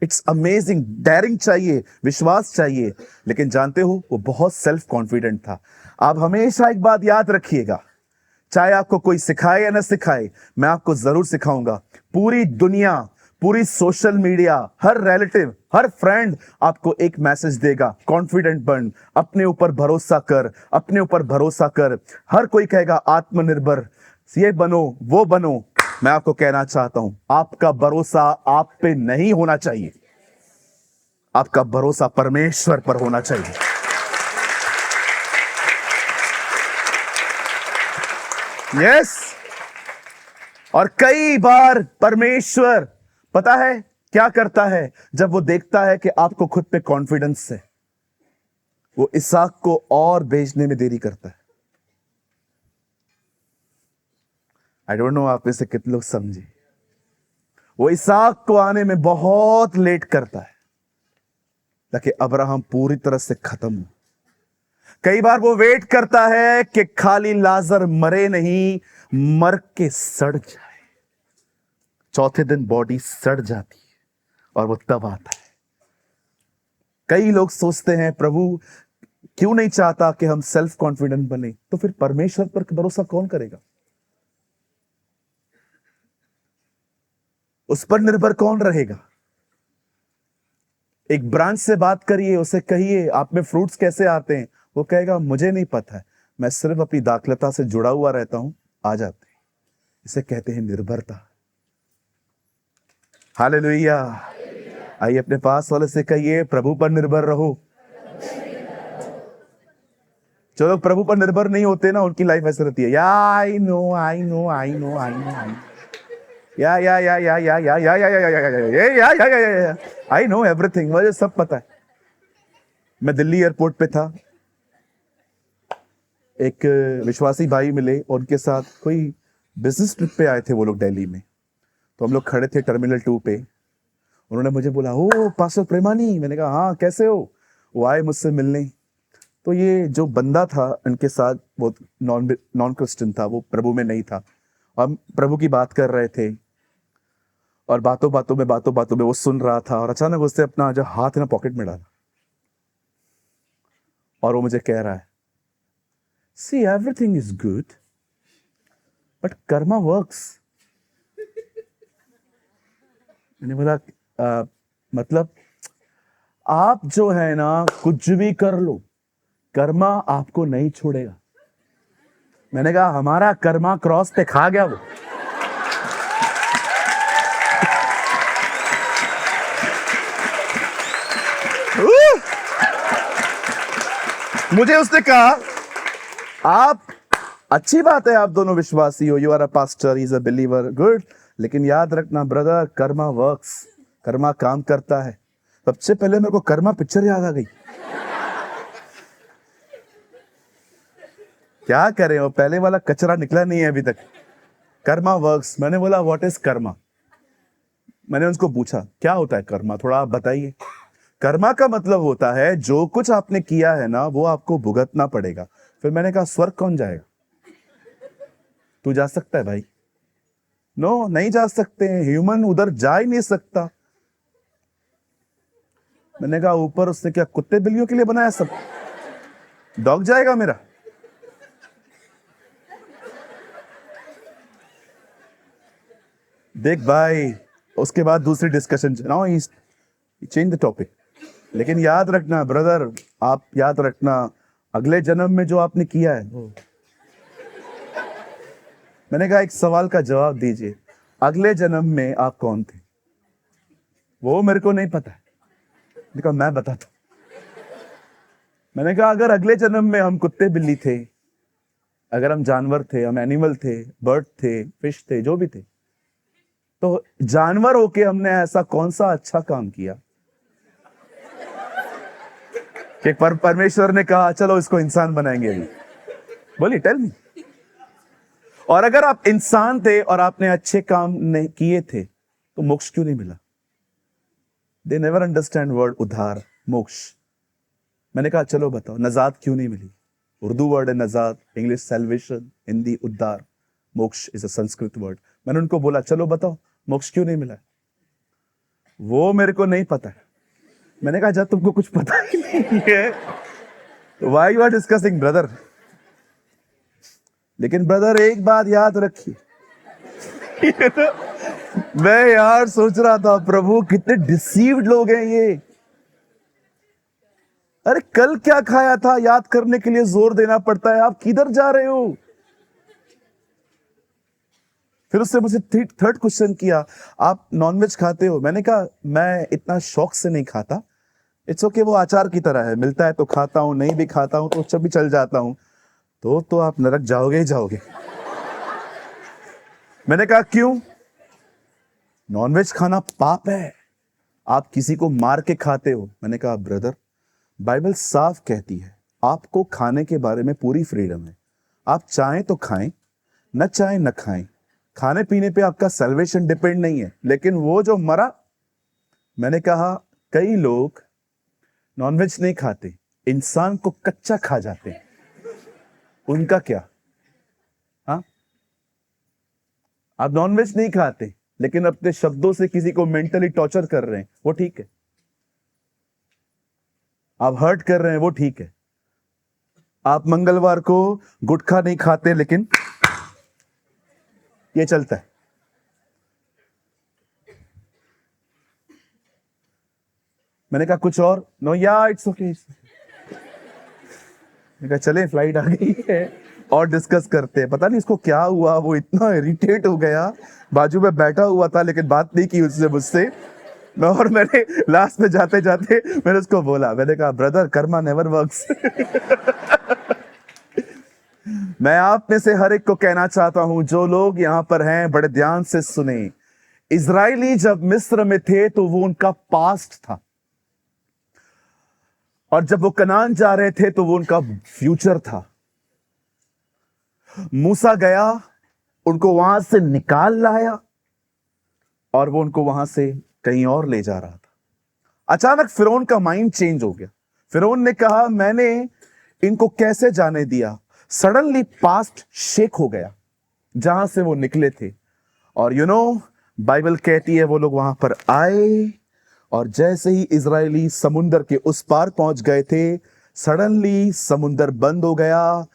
इट्स अमेजिंग, डेयरिंग चाहिए, विश्वास चाहिए, लेकिन जानते हो वो बहुत सेल्फ कॉन्फिडेंट था। आप हमेशा एक बात याद रखिएगा, चाहे आपको कोई सिखाए या ना सिखाए, मैं आपको जरूर सिखाऊंगा। पूरी दुनिया, पूरी सोशल मीडिया, हर रिलेटिव, हर फ्रेंड आपको एक मैसेज देगा, कॉन्फिडेंट बन, अपने ऊपर भरोसा कर, अपने ऊपर भरोसा कर। हर कोई कहेगा आत्मनिर्भर, ये बनो, वो बनो। मैं आपको कहना चाहता हूं, आपका भरोसा आप पे नहीं होना चाहिए, आपका भरोसा परमेश्वर पर होना चाहिए। यस। और कई बार परमेश्वर पता है क्या करता है, जब वो देखता है कि आपको खुद पे कॉन्फिडेंस है, वो इसहाक को और भेजने में देरी करता है। आई डोंट नो आप में से कितने लोग समझे। वो इसहाक को आने में बहुत लेट करता है ताकि अब्राहम पूरी तरह से खत्म हो। कई बार वो वेट करता है कि खाली लाजर मरे नहीं, मर के सड़ जाए। चौथे दिन बॉडी सड़ जाती है और वो तब आता है। कई लोग सोचते हैं प्रभु क्यों नहीं चाहता कि हम सेल्फ कॉन्फिडेंट बने, तो फिर परमेश्वर पर भरोसा कौन करेगा? उस पर निर्भर कौन रहेगा? एक ब्रांच से बात करिए, उसे कहिए आप में फ्रूट्स कैसे आते हैं, वो कहेगा मुझे नहीं पता है, मैं सिर्फ अपनी दाखलता से जुड़ा हुआ रहता हूं, आ जाते हैं। इसे कहते हैं निर्भरता। हालेलुया। आइए अपने पास वाले से कहिए प्रभु पर निर्भर रहो। जो लोग प्रभु पर निर्भर नहीं होते ना, उनकी लाइफ ऐसे रहती है, या I know I know I know I know या आई नो एवरीथिंग, मुझे सब पता है। मैं दिल्ली एयरपोर्ट पे था, एक विश्वासी भाई मिले और उनके साथ कोई बिजनेस ट्रिप पे आए थे वो लोग दिल्ली में। तो हम लोग खड़े थे टर्मिनल 2 पे। उन्होंने मुझे बोला, ओ पास्टर प्रेमानी। मैंने कहा हाँ कैसे हो? वो आए मुझसे मिलने। तो ये जो बंदा था उनके साथ, वो नॉन क्रिश्चियन था, वो प्रभु में नहीं था। हम प्रभु की बात कर रहे थे और बातों बातों में वो सुन रहा था, और अचानक उसने अपना जो हाथ है ना पॉकेट में डाला और वो मुझे कह रहा है, see everything is good but Karma works. मैंने बोला मतलब आप जो है ना कुछ भी कर लो, कर्मा आपको नहीं छोड़ेगा। मैंने कहा हमारा कर्मा क्रॉस पे खा गया वो। मुझे उसने कहा आप, अच्छी बात है आप दोनों विश्वासी हो, you are a pastor, he is a believer, good, लेकिन याद रखना ब्रदर, कर्मा वर्क्स, कर्मा काम करता है। सबसे पहले मेरे को कर्मा पिक्चर याद आ गई। क्या करें, वो पहले वाला कचरा निकला नहीं है अभी तक। कर्मा वर्क्स। मैंने बोला व्हाट इज कर्मा? मैंने उनको पूछा क्या होता है कर्मा, थोड़ा आप बताइए। कर्मा का मतलब होता है जो कुछ आपने किया है ना वो आपको भुगतना पड़ेगा। फिर मैंने कहा स्वर्ग कौन जाएगा? तू जा सकता है भाई? नो, नहीं जा सकते हैं, ह्यूमन उधर जा ही नहीं सकता। मैंने कहा ऊपर उसने क्या कुत्ते बिल्लियों के लिए बनाया सब? डॉग जाएगा मेरा? देख भाई, उसके बाद दूसरी discussion, now he change the topic. लेकिन याद रखना ब्रदर, आप याद रखना अगले जन्म में जो आपने किया है। मैंने कहा एक सवाल का जवाब दीजिए, अगले जन्म में आप कौन थे? वो मेरे को नहीं पता है। मैंने कहा मैं बताता हूं। मैंने कहा अगर अगले जन्म में हम कुत्ते बिल्ली थे, अगर हम जानवर थे, हम एनिमल थे, बर्ड थे, फिश थे, जो भी थे, तो जानवर होके हमने ऐसा कौन सा अच्छा काम किया कि परमेश्वर ने कहा चलो इसको इंसान बनाएंगे अभी? बोलिए, टेल मी। और अगर आप इंसान थे और आपने अच्छे काम नहीं किए थे तो मोक्ष क्यों नहीं मिला? दे नेवर अंडरस्टैंड वर्ड उद्धार, मोक्ष। मैंने कहा चलो बताओ नजात क्यों नहीं मिली? उर्दू वर्ड है नजात, इंग्लिश सैल्वेशन, हिंदी उद्धार, मोक्ष इज अ संस्कृत वर्ड। मैंने उनको बोला चलो बताओ मोक्ष क्यों नहीं मिला? वो मेरे को नहीं पता है। मैंने कहा जब तुमको कुछ पता ही नहीं है तो why you are discussing brother? लेकिन ब्रदर एक बात याद रखिए, मैं यार सोच रहा था प्रभु कितने डिसीव्ड लोग हैं ये। अरे कल क्या खाया था याद करने के लिए जोर देना पड़ता है, आप किधर जा रहे हो? फिर उससे मुझे थर्ड क्वेश्चन किया, आप नॉनवेज खाते हो? मैंने कहा मैं इतना शौक से नहीं खाता, इट्स ओके, वो आचार की तरह है, मिलता है तो खाता हूं, नहीं भी खाता हूं तो जब भी चल जाता हूं। तो आप नरक जाओगे ही जाओगे। मैंने कहा क्यों? नॉनवेज खाना पाप है, आप किसी को मार के खाते हो। मैंने कहा ब्रदर, बाइबल साफ कहती है आपको खाने के बारे में पूरी फ्रीडम है, आप चाहें तो खाएं, न चाहें न खाएं, खाने पीने पे आपका सैल्वेशन डिपेंड नहीं है। लेकिन वो जो मरा, मैंने कहा कई लोग नॉनवेज नहीं खाते, इंसान को कच्चा खा जाते हैं, उनका क्या? हाँ, आप नॉनवेज नहीं खाते लेकिन अपने शब्दों से किसी को मेंटली टॉर्चर कर रहे हैं, वो ठीक है। आप हर्ट कर रहे हैं, वो ठीक है। आप मंगलवार को गुटखा नहीं खाते लेकिन ये चलता है। मैंने कहा कुछ और? नो या इट्स ओके। मैंने कहा चले, फ्लाइट आ गई है और डिस्कस करते हैं। पता नहीं इसको क्या हुआ, वो इतना इरिटेट हो गया, बाजू में बैठा हुआ था लेकिन बात नहीं की उससे मुझसे। और मैंने लास्ट में जाते जाते मैंने उसको बोला, मैंने कहा ब्रदर, कर्मा नेवर वर्क्स। मैं आप में से हर एक को कहना चाहता हूं, जो लोग यहां पर हैं बड़े ध्यान से सुने। इजरायली जब मिस्र में थे तो वो उनका पास्ट था, और जब वो कनान जा रहे थे तो वो उनका फ्यूचर था। मूसा गया, उनको वहां से निकाल लाया और वो उनको वहां से कहीं और ले जा रहा था। अचानक फिरौन का माइंड चेंज हो गया। फिरौन ने कहा मैंने इनको कैसे जाने दिया। सडनली पास्ट शेक हो गया जहां से वो निकले थे। और बाइबल कहती है वो लोग वहां पर आए, और जैसे ही इजरायली समुंदर के उस पार पहुंच गए थे, सडनली समुंदर बंद हो गया,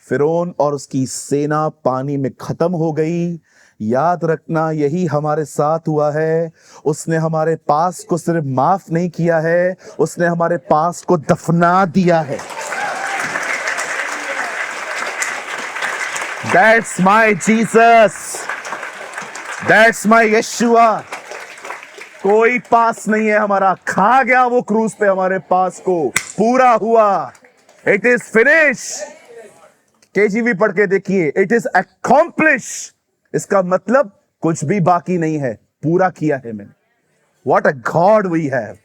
फिरौन और उसकी सेना पानी में खत्म हो गई। याद रखना, यही हमारे साथ हुआ है। उसने हमारे पास को सिर्फ माफ नहीं किया है, उसने हमारे पास को दफना दिया है। That's my Jesus. That's my Yeshua. कोई पास नहीं है हमारा, खा गया वो क्रूज पे हमारे पास को, पूरा हुआ। It is finish. केजीवी पढ़ के देखिए, इट इज अकॉम्प्लिश। इसका मतलब कुछ भी बाकी नहीं है, पूरा किया है मैंने। What a God we have.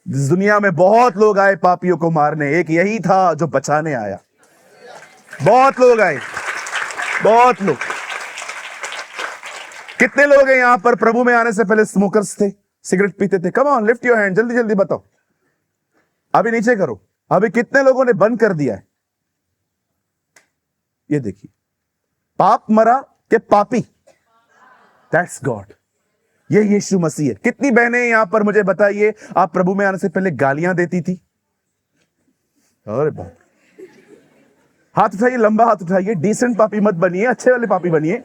इस दुनिया में बहुत लोग आए पापियों को मारने, एक यही था जो बचाने आया। बहुत लोग आए, बहुत लोग। कितने लोग हैं यहां पर प्रभु में आने से पहले स्मोकर्स थे, सिगरेट पीते थे? Come on, lift your hand, जल्दी जल्दी बताओ। अभी नीचे करो। अभी कितने लोगों ने बंद कर दिया है? ये देखिए, पाप मरा के पापी, दैट्स गॉड। ये यीशु मसीह है। कितनी बहनें यहां पर मुझे बताइए, आप प्रभु में आने से पहले गालियां देती थी? अरे बाप, हाथ उठाइए, लंबा हाथ उठाइए। डिसेंट पापी मत बनिए, अच्छे वाले पापी बनिए।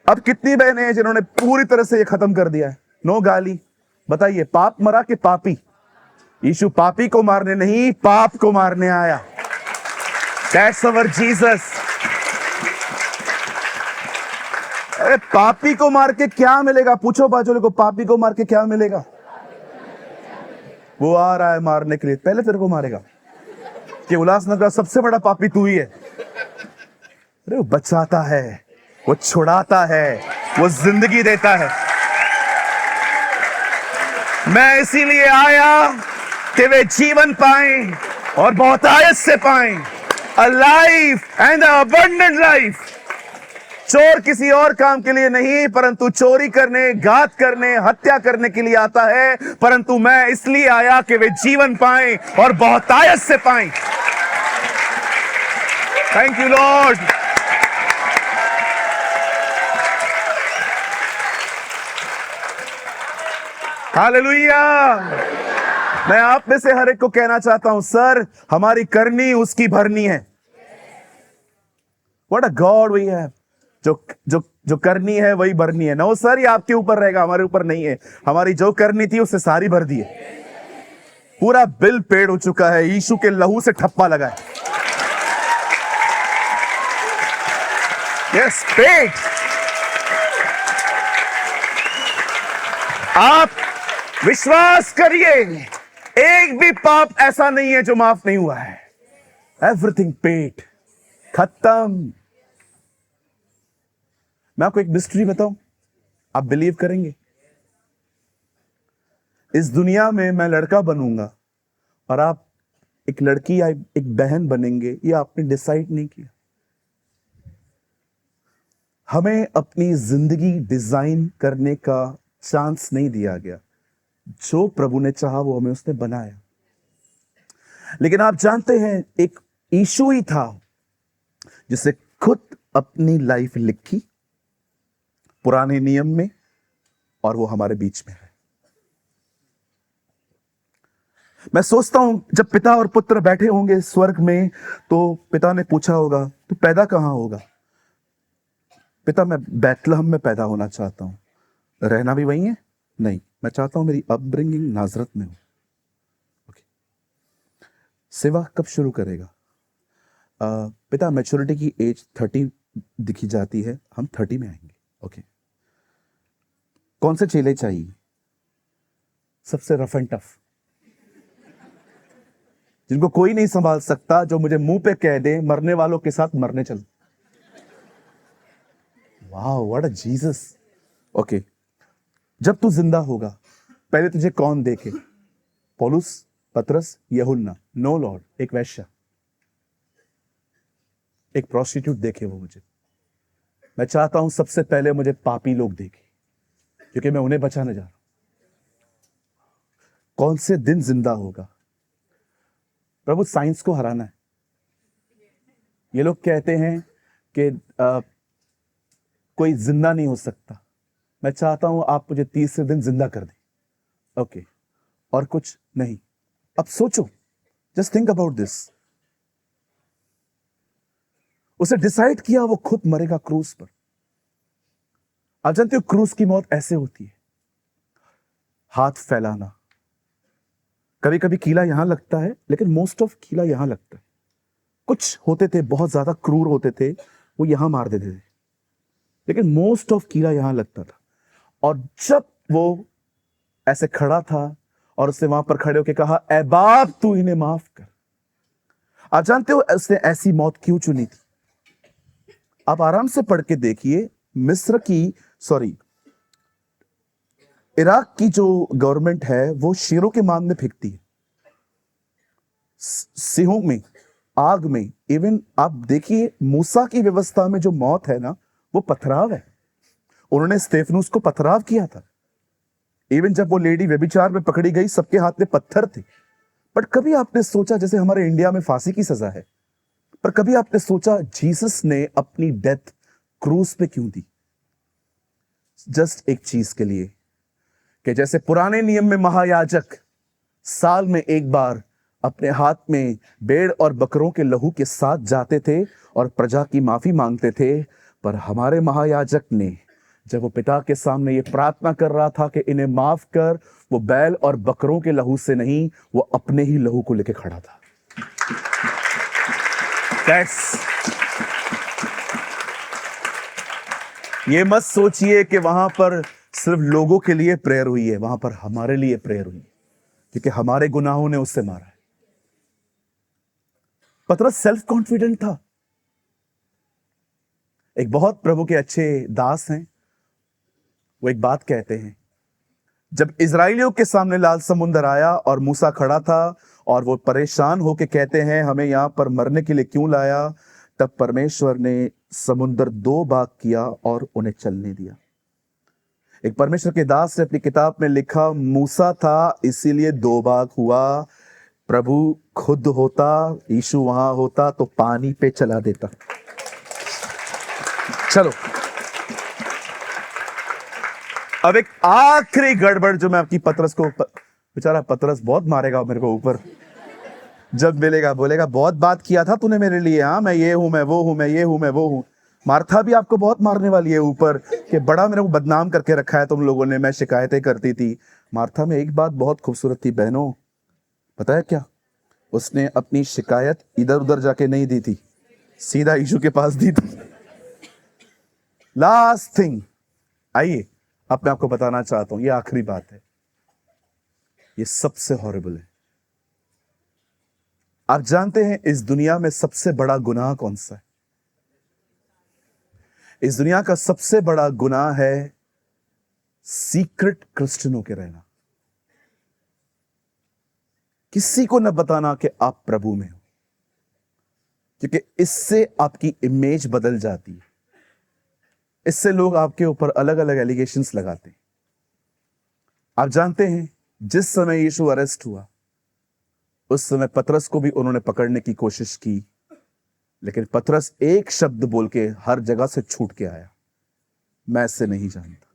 अब कितनी बहनें हैं जिन्होंने पूरी तरह से ये खत्म कर दिया है? नो गाली। बताइए, पाप मरा के पापी? यीशु पापी को मारने नहीं, पाप को मारने आया। That's our Jesus. अरे पापी को मार के क्या मिलेगा? पूछो बाजू को, पापी को मार के क्या मिलेगा? वो आ रहा है मारने के लिए, पहले तेरे को मारेगा कि उल्लासनगर का सबसे बड़ा पापी तू ही है। अरे वो बचाता है, वो छुड़ाता है, वो जिंदगी देता है। मैं इसीलिए आया कि वे जीवन पाएं और बहुतायत से पाएं। A life and abundant life. चोर किसी और काम के लिए नहीं, परंतु चोरी करने, घात करने, हत्या करने के लिए आता है, परंतु मैं इसलिए आया कि वे जीवन पाएं और बहुतायत से पाएं। Thank you Lord. हालेलुया। मैं आप में से हर एक को कहना चाहता हूं, सर हमारी करनी उसकी भरनी है। What a God we have. जो करनी है वही भरनी है। नो सर, ये आपके ऊपर रहेगा, हमारे ऊपर नहीं है। हमारी जो करनी थी उससे सारी भर दी है। पूरा बिल पेड हो चुका है, यीशु के लहू से ठप्पा लगा है। Yes, paid. आप विश्वास करिए, एक भी पाप ऐसा नहीं है जो माफ नहीं हुआ है। एवरीथिंग पेड, खत्म। मैं आपको एक मिस्ट्री बताऊं, आप बिलीव करेंगे? इस दुनिया में मैं लड़का बनूंगा और आप एक लड़की या एक बहन बनेंगे, ये आपने डिसाइड नहीं किया। हमें अपनी जिंदगी डिजाइन करने का चांस नहीं दिया गया। जो प्रभु ने चाहा वो हमें उसने बनाया। लेकिन आप जानते हैं, एक यीशु ही था जिसे खुद अपनी लाइफ लिखी पुराने नियम में, और वो हमारे बीच में है। मैं सोचता हूं जब पिता और पुत्र बैठे होंगे स्वर्ग में, तो पिता ने पूछा होगा, तू पैदा कहां होगा? पिता, मैं बैतलहम में पैदा होना चाहता हूं। रहना भी वही है? नहीं, मैं चाहता हूं मेरी अपब्रिंगिंग नाजरत में हो। ओके। सेवा कब शुरू करेगा? पिता, मैच्योरिटी की एज 30 दिखी जाती है, हम 30 में आएंगे। ओके। कौन से चेले चाहिए? सबसे रफ एंड टफ, जिनको कोई नहीं संभाल सकता, जो मुझे मुंह पे कह दे मरने वालों के साथ मरने चल। Wow, what a Jesus. Okay. जब तू जिंदा होगा, पहले तुझे कौन देखे? पौलुस, पतरस, यूहन्ना? नो लॉर्ड, एक वैश्या, एक प्रोस्टिट्यूट देखे वो मुझे। मैं चाहता हूं सबसे पहले मुझे पापी लोग देखे, क्योंकि मैं उन्हें बचाने जा रहा हूं। कौन से दिन जिंदा होगा? प्रभु, साइंस को हराना है। ये लोग कहते हैं कि कोई जिंदा नहीं हो सकता। मैं चाहता हूं आप मुझे 30 दिन जिंदा कर दें। ओके। और कुछ नहीं। अब सोचो, जस्ट थिंक अबाउट दिस। उसे डिसाइड किया, वो खुद मरेगा क्रूस पर। आप जानते हो क्रूस की मौत ऐसे होती है, हाथ फैलाना। कभी कभी कीला यहां लगता है, लेकिन मोस्ट ऑफ कीला यहां लगता है। कुछ होते थे बहुत ज्यादा क्रूर होते थे, वो यहां मार देते थे, लेकिन मोस्ट ऑफ कीला यहां लगता था। और जब वो ऐसे खड़ा था और उसने वहां पर खड़े होकर कहा, ऐ बाप तू इन्हें माफ कर। आप जानते हो उसने ऐसी मौत क्यों चुनी थी? आप आराम से पढ़ के देखिए। इराक की जो गवर्नमेंट है वो शेरों के मान में फेंकती है, सिंहों में, आग में। इवन आप देखिए मूसा की व्यवस्था में जो मौत है ना, वो पथराव है। उन्होंने स्तेफनुस को पथराव किया था। इवन जब वो लेडी व्यभिचार में पकड़ी गई, सबके हाथ में पत्थर थे। बट कभी आपने सोचा, जैसे हमारे इंडिया में फांसी की सजा है, पर कभी आपने सोचा जीसस ने अपनी डेथ क्रूस पे क्यों दी? जस्ट एक चीज के लिए, कि जैसे पुराने नियम में महायाजक साल में एक बार अपने हाथ में भेड़ और बकरों के लहू के साथ जाते थे और प्रजा की माफी मांगते थे, पर हमारे महायाजक ने, जब वो पिता के सामने ये प्रार्थना कर रहा था कि इन्हें माफ कर, वो बैल और बकरों के लहू से नहीं, वो अपने ही लहू को लेके खड़ा था। ये मत सोचिए कि वहां पर सिर्फ लोगों के लिए प्रेयर हुई है, वहां पर हमारे लिए प्रेयर हुई है, क्योंकि हमारे गुनाहों ने उससे मारा है। पतरस सेल्फ कॉन्फिडेंट था। एक बहुत प्रभु के अच्छे दास हैं, वो एक बात कहते हैं, जब इजराइलियों के सामने लाल समुंदर आया और मूसा खड़ा था और वो परेशान होके कहते हैं, हमें यहां पर मरने के लिए क्यों लाया, तब परमेश्वर ने समुंदर 2 भाग किया और उन्हें चलने दिया। एक परमेश्वर के दास ने अपनी किताब में लिखा, मूसा था इसीलिए 2 भाग हुआ, प्रभु खुद होता, यीशु वहां होता तो पानी पे चला देता। चलो, अब एक आखिरी गड़बड़ जो मैं आपकी पतरस को, बेचारा पतरस बहुत मारेगा मेरे को ऊपर, जब मिलेगा बोलेगा बहुत बात किया था तूने मेरे लिए, हाँ मैं ये हूं, मैं वो हूं, मैं ये हूं, मैं वो हूं। मार्था भी आपको बहुत मारने वाली है ऊपर, कि बड़ा मेरे को बदनाम करके रखा है तुम लोगों ने, मैं शिकायतें करती थी। मार्था में एक बात बहुत खूबसूरत थी बहनों, पता है क्या? उसने अपनी शिकायत इधर उधर जाके नहीं दी थी, सीधा यीशु के पास दी थी। लास्ट थिंग, आइए अब मैं आपको बताना चाहता हूं, ये आखिरी बात है, ये सबसे हॉरिबल है। आप जानते हैं इस दुनिया में सबसे बड़ा गुनाह कौन सा है? इस दुनिया का सबसे बड़ा गुनाह है सीक्रेट क्रिश्चियनों के रहना, किसी को न बताना कि आप प्रभु में हो, क्योंकि इससे आपकी इमेज बदल जाती है। इससे लोग आपके ऊपर अलग अलग एलिगेशंस लगाते हैं। आप जानते हैं जिस समय यीशु अरेस्ट हुआ उस समय पतरस को भी उन्होंने पकड़ने की कोशिश की, लेकिन पतरस एक शब्द बोल के हर जगह से छूट के आया, मैं इससे नहीं जानता,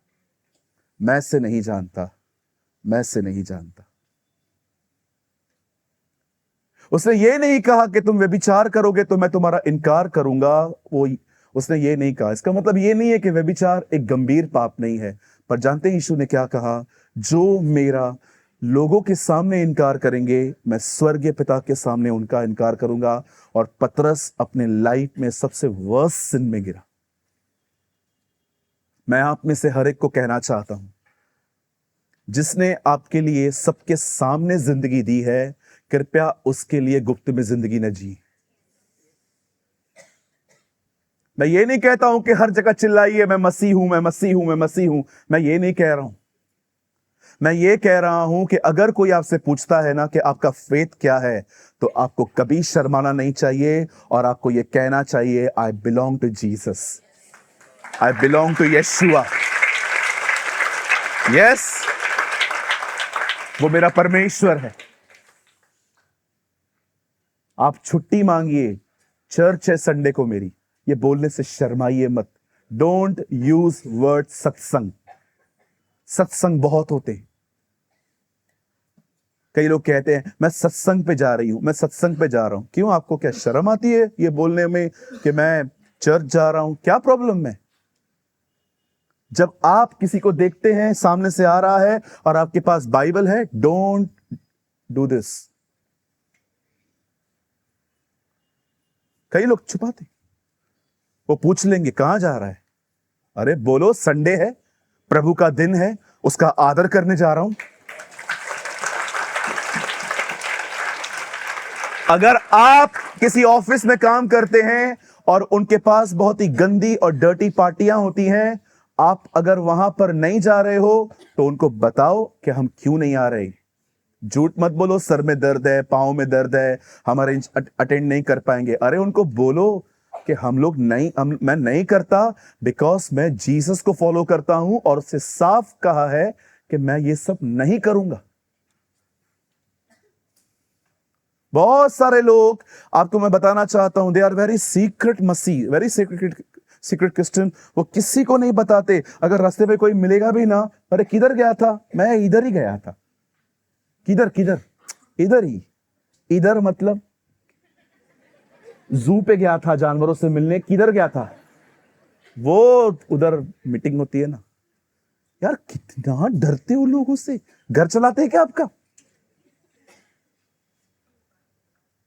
मैं इससे नहीं जानता, मैं इससे नहीं जानता। उसने ये नहीं कहा कि तुम व्यभिचार करोगे तो मैं तुम्हारा इनकार करूंगा, उसने ये नहीं कहा। इसका मतलब ये नहीं है कि व्यभिचार एक गंभीर पाप नहीं है, पर जानते हैं यीशु ने क्या कहा? जो मेरा लोगों के सामने इनकार करेंगे मैं स्वर्गीय पिता के सामने उनका इनकार करूंगा। और पतरस अपने लाइफ में सबसे वर्स्ट सिन में गिरा। मैं आप में से हर एक को कहना चाहता हूं, जिसने आपके लिए सबके सामने जिंदगी दी है, कृपया उसके लिए गुप्त में जिंदगी न जी। मैं ये नहीं कहता हूं कि हर जगह चिल्लाइए मैं मसीह हूं, मैं मसीह हूं, मैं मसीह हूं। मैं ये नहीं कह रहा हूं। मैं ये कह रहा हूं कि अगर कोई आपसे पूछता है ना कि आपका फेथ क्या है, तो आपको कभी शर्माना नहीं चाहिए और आपको ये कहना चाहिए, I belong to Jesus, I belong to Yeshua. Yes, वो मेरा परमेश्वर है। आप छुट्टी मांगिए, चर्च है संडे को मेरी, ये बोलने से शर्माइए मत। डोंट यूज वर्ड सत्संग। सत्संग बहुत होते हैं। कई लोग कहते हैं मैं सत्संग पे जा रही हूं, मैं सत्संग पे जा रहा हूं। क्यों? आपको क्या शर्म आती है ये बोलने में कि मैं चर्च जा रहा हूं? क्या प्रॉब्लम है? जब आप किसी को देखते हैं सामने से आ रहा है और आपके पास बाइबल है, डोंट डू दिस। कई लोग छुपाते, वो पूछ लेंगे कहां जा रहा है। अरे बोलो, संडे है, प्रभु का दिन है, उसका आदर करने जा रहा हूं। अगर आप किसी ऑफिस में काम करते हैं और उनके पास बहुत ही गंदी और डर्टी पार्टियां होती हैं, आप अगर वहां पर नहीं जा रहे हो तो उनको बताओ कि हम क्यों नहीं आ रहे। झूठ मत बोलो, सर में दर्द है, पांव में दर्द है, हम अटेंड नहीं कर पाएंगे। अरे उनको बोलो कि मैं नहीं करता बिकॉज मैं जीसस को फॉलो करता हूं और उससे साफ कहा है कि मैं ये सब नहीं करूंगा। बहुत सारे लोग, आपको मैं बताना चाहता हूं, दे आर वेरी सीक्रेट मसीह, वेरी सीक्रेट क्रिश्चियन। वो किसी को नहीं बताते। अगर रास्ते में कोई मिलेगा भी ना, अरे किधर गया था? मैं इधर ही गया था। किधर? इधर ही। इधर मतलब जू पे गया था जानवरों से मिलने। किधर गया था? वो उधर मीटिंग होती है ना। यार कितना डरते हो लोगों से। घर चलाते हैं क्या आपका?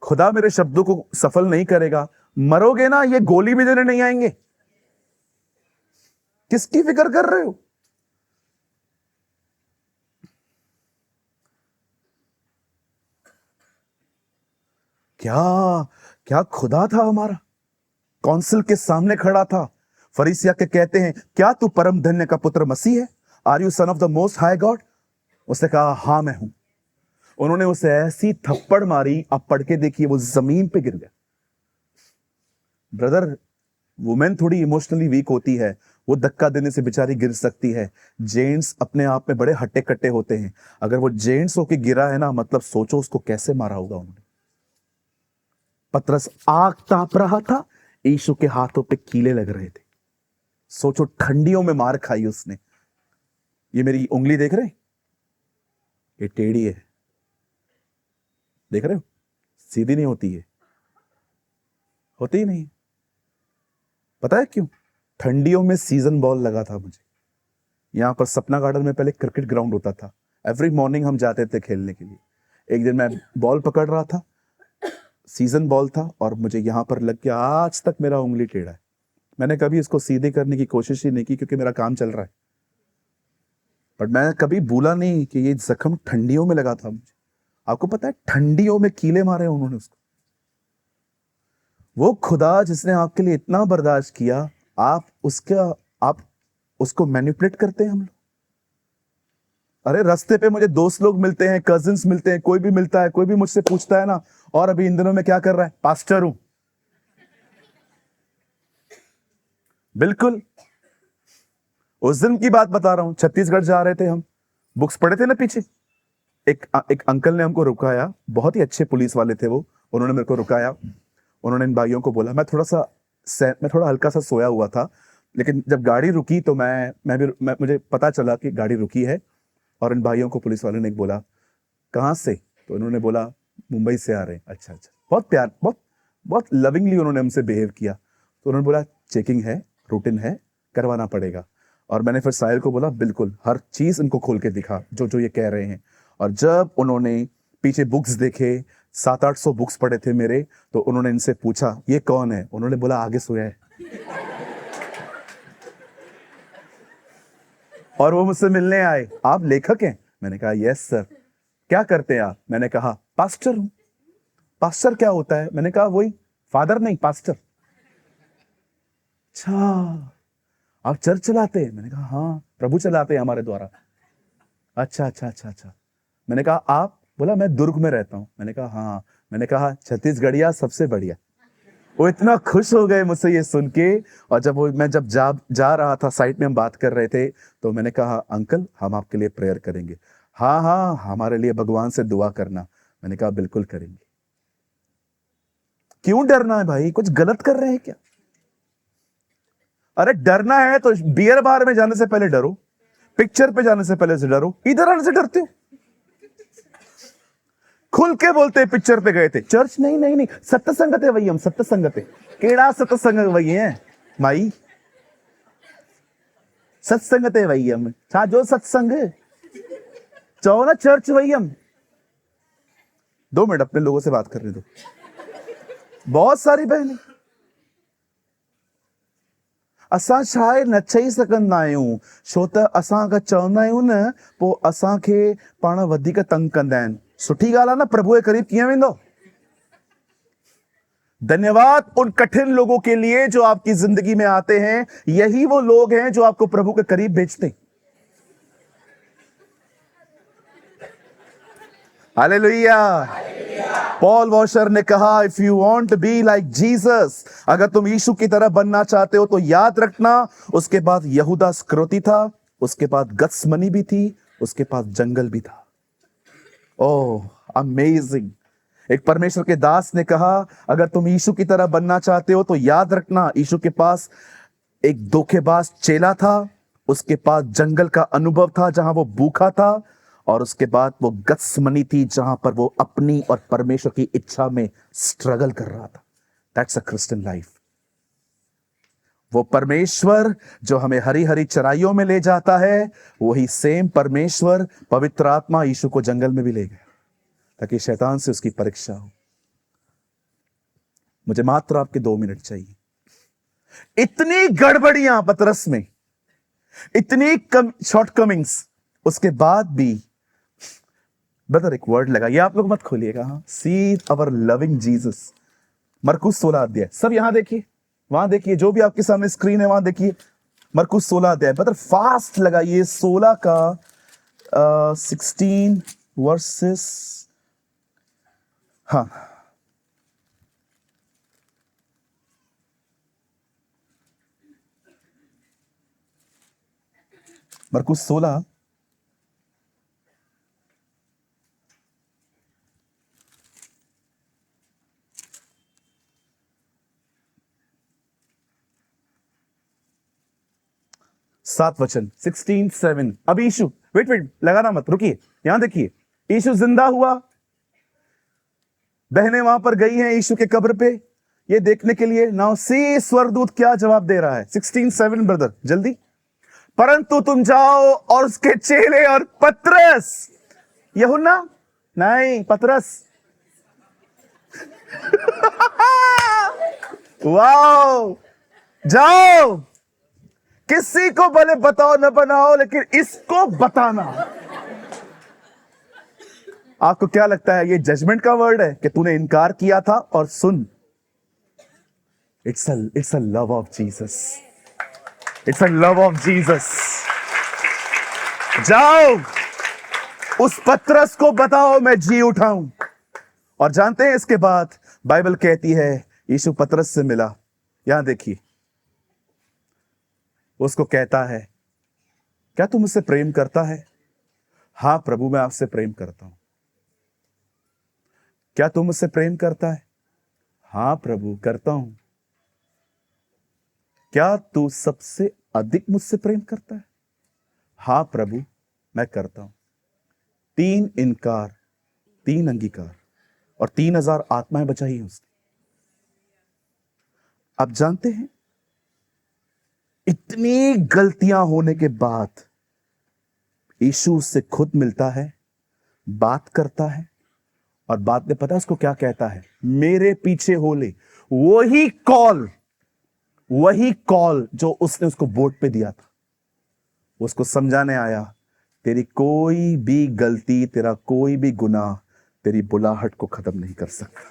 खुदा मेरे शब्दों को सफल नहीं करेगा। मरोगे ना, ये गोली भी देने नहीं आएंगे। किसकी फिक्र कर रहे हो? क्या खुदा था हमारा, कौंसिल के सामने खड़ा था। फरीसिया के कहते हैं, क्या तू परम धन्य का पुत्र मसीह है? Are you son of the most high God? उसने कहा हां मैं हूं। उन्होंने उसे ऐसी थप्पड़ मारी, आप पढ़ के देखिए, वो जमीन पे गिर गया। ब्रदर, वुमेन थोड़ी इमोशनली वीक होती है, वो धक्का देने से बेचारी गिर सकती है। जेंट्स अपने आप में बड़े हट्टे कट्टे होते हैं। अगर वो जेंट्स होके गिरा है ना, मतलब सोचो उसको कैसे मारा होगा उन्होंने। पतरस आग ताप रहा था, यीशु के हाथों पे कीले लग रहे थे। सोचो, ठंडियों में मार खाई उसने। ये मेरी उंगली देख रहे, ये टेढ़ी है, देख रहे हो, सीधी नहीं होती है, होती ही नहीं। पता है क्यों? ठंडियों में सीजन बॉल लगा था मुझे। यहां पर सपना गार्डन में पहले क्रिकेट ग्राउंड होता था। एवरी मॉर्निंग हम जाते थे खेलने के लिए। एक दिन मैं बॉल पकड़ रहा था, सीजन बॉल था, और मुझे यहां पर लग गया। आज तक मेरा उंगली टेढ़ा है। मैंने कभी इसको सीधे करने की कोशिश ही नहीं की, क्योंकि मेरा काम चल रहा है। बट मैं कभी भूला नहीं कि ये जख्म ठंडियों में लगा था मुझे। आपको पता है ठंडियों में कीले मारे उन्होंने उसको। वो खुदा जिसने आपके लिए इतना बर्दाश्त किया, आप उसको मैनिपुलेट करते हैं हम लोग। अरे रास्ते पे मुझे दोस्त लोग मिलते हैं, कजिन्स मिलते हैं, कोई भी मिलता है, कोई भी मुझसे पूछता है ना, और अभी इन दिनों में क्या कर रहा है, पास्टर हूं। बिल्कुल उस दिन की बात बता रहा हूं, छत्तीसगढ़ जा रहे थे हम, बुक्स पढ़े थे ना पीछे, एक अंकल ने हमको रुकाया, बहुत ही अच्छे पुलिस वाले थे वो, उन्होंने मेरे को रुकाया। उन्होंने इन भाइयों को बोला, मैं थोड़ा हल्का सा सोया हुआ था, लेकिन जब गाड़ी रुकी तो मुझे पता चला कि गाड़ी रुकी है। और इन भाइयों को पुलिस वाले ने बोला, कहाँ से? तो इन्होंने बोला, मुंबई से आ रहे हैं। अच्छा अच्छा, बहुत प्यार, बहुत लविंगली उन्होंने हमसे बिहेव किया। तो उन्होंने बोला, चेकिंग है, रूटीन है, करवाना पड़ेगा। और मैंने फिर साहिल को बोला, बिल्कुल हर चीज इनको खोल के दिखा जो ये कह रहे हैं। और जब उन्होंने पीछे बुक्स देखे, 700-800 बुक्स पढ़े थे मेरे, तो उन्होंने इनसे पूछा, ये कौन है? उन्होंने बोला, आगे सोया है। और वो मुझसे मिलने आए, आप लेखक हैं? मैंने कहा, यस सर। क्या करते हैं आप? मैंने कहा, पास्टर हूं। पास्टर क्या होता है? मैंने कहा, वही फादर नहीं, पास्टर। अच्छा, आप चर्च चलाते हैं? मैंने कहा, हाँ, प्रभु चलाते हैं हमारे द्वारा। अच्छा अच्छा अच्छा अच्छा। मैंने कहा, आप? बोला, मैं दुर्ग में रहता हूं। मैंने कहा, हाँ। मैंने कहा, छत्तीसगढ़िया सबसे बढ़िया। वो इतना खुश हो गए मुझसे ये सुन के। और मैं जा रहा था, साइड में हम बात कर रहे थे, तो मैंने कहा, अंकल हम आपके लिए प्रेयर करेंगे। हाँ हाँ, हमारे लिए भगवान से दुआ करना। मैंने कहा, बिल्कुल करेंगे। क्यों डरना है भाई? कुछ गलत कर रहे हैं क्या? अरे डरना है तो बियर बार में जाने से पहले डरो, पिक्चर पे जाने से पहले से डरो, इधर आने से डरते हो? खुल के बोलते हैं, पिक्चर पे गए थे, चर्च नहीं नहीं नहीं, सत्संगत है वही, हम सत्संगत है। केड़ा सत्संग वही है माई, सत्संगत है वही हम, जो सत्संग चाहो ना, चर्च वही हम। 2 मिनट अपने लोगों से बात करने दो। बहुत सारी बहनें, असां छाए नचई सकंदा आहियूं, छो त असां अगरि चवंदा आहियूं न, पोइ असांखे पाण वधीक तंग कंदा आहिनि। सुठी ॻाल्हि आहे न, प्रभु के करीब कीअं वेंदो? धन्यवाद उन कठिन लोगों के लिए जो आपकी जिंदगी में आते हैं। यही वो लोग हैं जो आपको प्रभु के करीब भेजते हैं। हालेलुया। पॉल वॉशर ने कहा, if you want to be like Jesus, अगर तुम यीशु की तरह बनना चाहते हो तो याद रखना, उसके बाद यहूदा स्क्रोती था, उसके बाद गत्समनी भी थी, उसके बाद जंगल भी था। ओह अमेजिंग। एक परमेश्वर के दास ने कहा, अगर तुम यीशु की तरह बनना चाहते हो तो याद रखना, यीशु के पास एक धोखेबाज चेला था, उसके पास जंगल का अनुभव था जहां वो भूखा था, और उसके बाद वो गत्समनी थी जहां पर वो अपनी और परमेश्वर की इच्छा में स्ट्रगल कर रहा था। That's a Christian life. वो परमेश्वर जो हमें हरी हरी चराइयों में ले जाता है, वही सेम परमेश्वर, पवित्र आत्मा, यीशु को जंगल में भी ले गया ताकि शैतान से उसकी परीक्षा हो। मुझे मात्र आपके 2 मिनट चाहिए। इतनी गड़बड़ियां पतरस में, इतनी शॉर्टकमिंग्स, उसके बाद भी ब्रदर एक वर्ड लगाइए, आप लोग मत खोलिएगा। हाँ, सी अवर लविंग जीसस। मरकुस 16 अध्याय, सब यहां देखिए, वहां देखिए, जो भी आपके सामने स्क्रीन है वहां देखिए, मरकुस 16 अध्याय। ब्रदर फास्ट लगाइए, 16 का 16 वर्सेस, हाँ, मरकुस 16 7 वचन, 16:7। अब यीशु, वेट लगाना मत, रुकिए, यहां देखिए, यीशु जिंदा हुआ, बहनें वहां पर गई हैं यीशु के कब्र पे ये देखने के लिए। नाउ सी स्वर्गदूत क्या जवाब दे रहा है, 16:7 ब्रदर जल्दी। परंतु तुम जाओ और उसके चेले और पतरस, यूहन्ना नहीं, पतरस वाओ, जाओ किसी को भले बताओ न बनाओ, लेकिन इसको बताना। आपको क्या लगता है ये जजमेंट का वर्ड है कि तूने इनकार किया था? और सुन, it's a love of Jesus, it's a love of Jesus. जाओ उस पतरस को बताओ मैं जी उठाऊं। और जानते हैं इसके बाद बाइबल कहती है यीशु पतरस से मिला। यहां देखिए, उसको कहता है, क्या तू मुझसे प्रेम करता है? हां प्रभु, मैं आपसे प्रेम करता हूं। क्या तू मुझसे प्रेम करता है? हां प्रभु, करता हूं। क्या तू सबसे अधिक मुझसे प्रेम करता है? हां प्रभु, मैं करता हूं। 3 इनकार, 3 अंगीकार और 3000 आत्माएं बचाई हैं उसने। आप जानते हैं, इतनी गलतियां होने के बाद यीशु उससे खुद मिलता है, बात करता है, और बाद में पता है उसको क्या कहता है? मेरे पीछे हो ले। वही कॉल जो उसने उसको बोर्ड पे दिया था, उसको समझाने आया, तेरी कोई भी गलती, तेरा कोई भी गुनाह तेरी बुलाहट को खत्म नहीं कर सकता।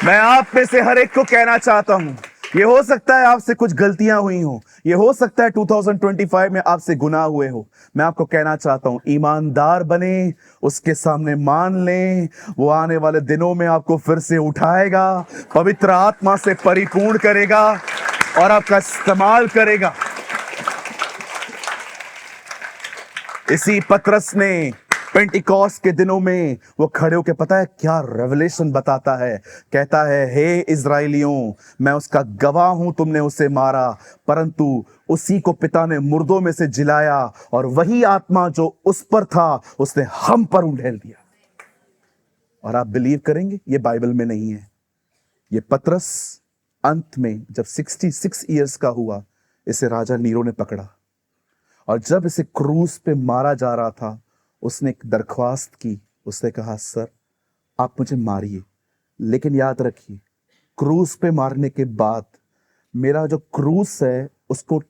मैं आप में से हर एक को कहना चाहता हूं, ये हो सकता है आपसे कुछ गलतियां हुई हो, ये हो सकता है 2025 में आपसे गुनाह हुए हो। मैं आपको कहना चाहता हूं, ईमानदार बने, उसके सामने मान लें, वो आने वाले दिनों में आपको फिर से उठाएगा, पवित्र आत्मा से परिपूर्ण करेगा और आपका इस्तेमाल करेगा। इसी पतरस ने पेंटिकॉस्ट के दिनों में वो खड़े होकर पता है क्या रेवलेशन बताता है? कहता है, हे इजराइलियों, मैं उसका गवाह हूं, तुमने उसे मारा, परंतु उसी को पिता ने मुर्दों में से जिलाया, और वही आत्मा जो उस पर था उसने हम पर उंडेल दिया। और आप बिलीव करेंगे, ये बाइबल में नहीं है। ये पतरस अंत में जब 66 इयर्स का हुआ, इसे राजा नीरो ने पकड़ा, और जब इसे क्रूस पे मारा जा रहा था, उसने एक दरख्वास्त की। उसने कहा, सर आप मुझे मारिए, लेकिन याद रखिए, क्रूस पे मारने के बाद मेरा जो क्रूस है उसको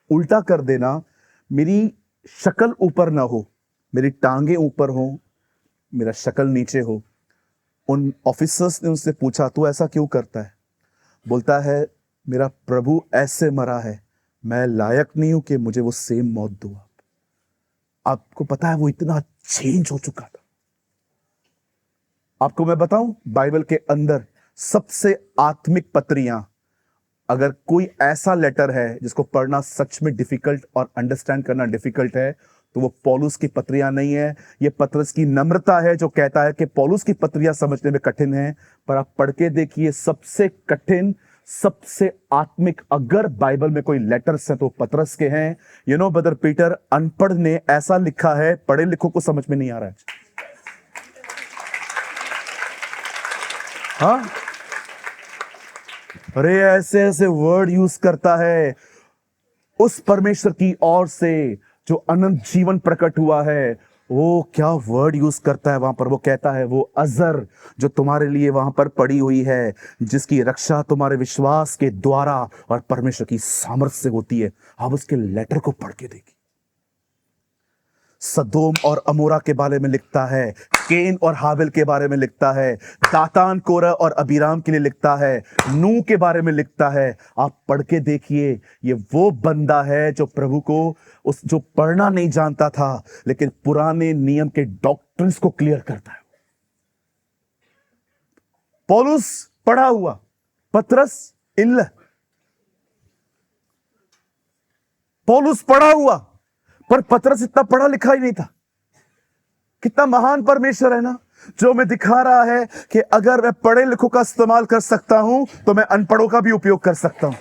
उल्टा कर देना, मेरी शक्ल ऊपर ना हो, मेरी टांगे ऊपर हो, मेरा शक्ल नीचे हो। उन ऑफिसर्स ने उससे पूछा, तू ऐसा क्यों करता है? बोलता है, मेरा प्रभु ऐसे मरा है, मैं लायक नहीं हूं कि मुझे वो सेम मौत दो। आपको पता है वो इतना चेंज हो चुका था। आपको मैं बताऊं, बाइबल के अंदर सबसे आत्मिक पत्रियां, अगर कोई ऐसा लेटर है जिसको पढ़ना सच में डिफिकल्ट और अंडरस्टैंड करना डिफिकल्ट है, तो वो पौलुस की पत्रियां नहीं है। ये पतरस की नम्रता है जो कहता है कि पौलुस की पत्रियां समझने में कठिन है, पर आप पढ़ के देखिए, सबसे कठिन, सबसे आत्मिक अगर बाइबल में कोई लेटर्स हैं तो पतरस के हैं। यू नो ब्रदर पीटर, अनपढ़ ने ऐसा लिखा है, पढ़े लिखों को समझ में नहीं आ रहा है। हाँ, अरे ऐसे ऐसे वर्ड यूज करता है। उस परमेश्वर की ओर से जो अनंत जीवन प्रकट हुआ है, वो क्या वर्ड यूज करता है वहां पर? वो कहता है, वो अजर जो तुम्हारे लिए वहां पर पड़ी हुई है, जिसकी रक्षा तुम्हारे विश्वास के द्वारा और परमेश्वर की सामर्थ्य से होती है। आप उसके लेटर को पढ़ के देखिए। सदोम और अमोरा के बारे में लिखता है, केन और हाबिल के बारे में लिखता है, दातान, कोरह और अबीराम के लिए लिखता है, नूह के बारे में लिखता है। आप पढ़ के देखिए, ये वो बंदा है जो प्रभु को जो पढ़ना नहीं जानता था, लेकिन पुराने नियम के डॉक्ट्रिन्स को क्लियर करता है। पौलुस पढ़ा हुआ, पतरस इल्ल। पौलुस पढ़ा हुआ, पर पतरस इतना पढ़ा लिखा ही नहीं था। कितना महान परमेश्वर है ना, जो मैं दिखा रहा है कि अगर मैं पढ़े लिखों का इस्तेमाल कर सकता हूं, तो मैं अनपढ़ों का भी उपयोग कर सकता हूं।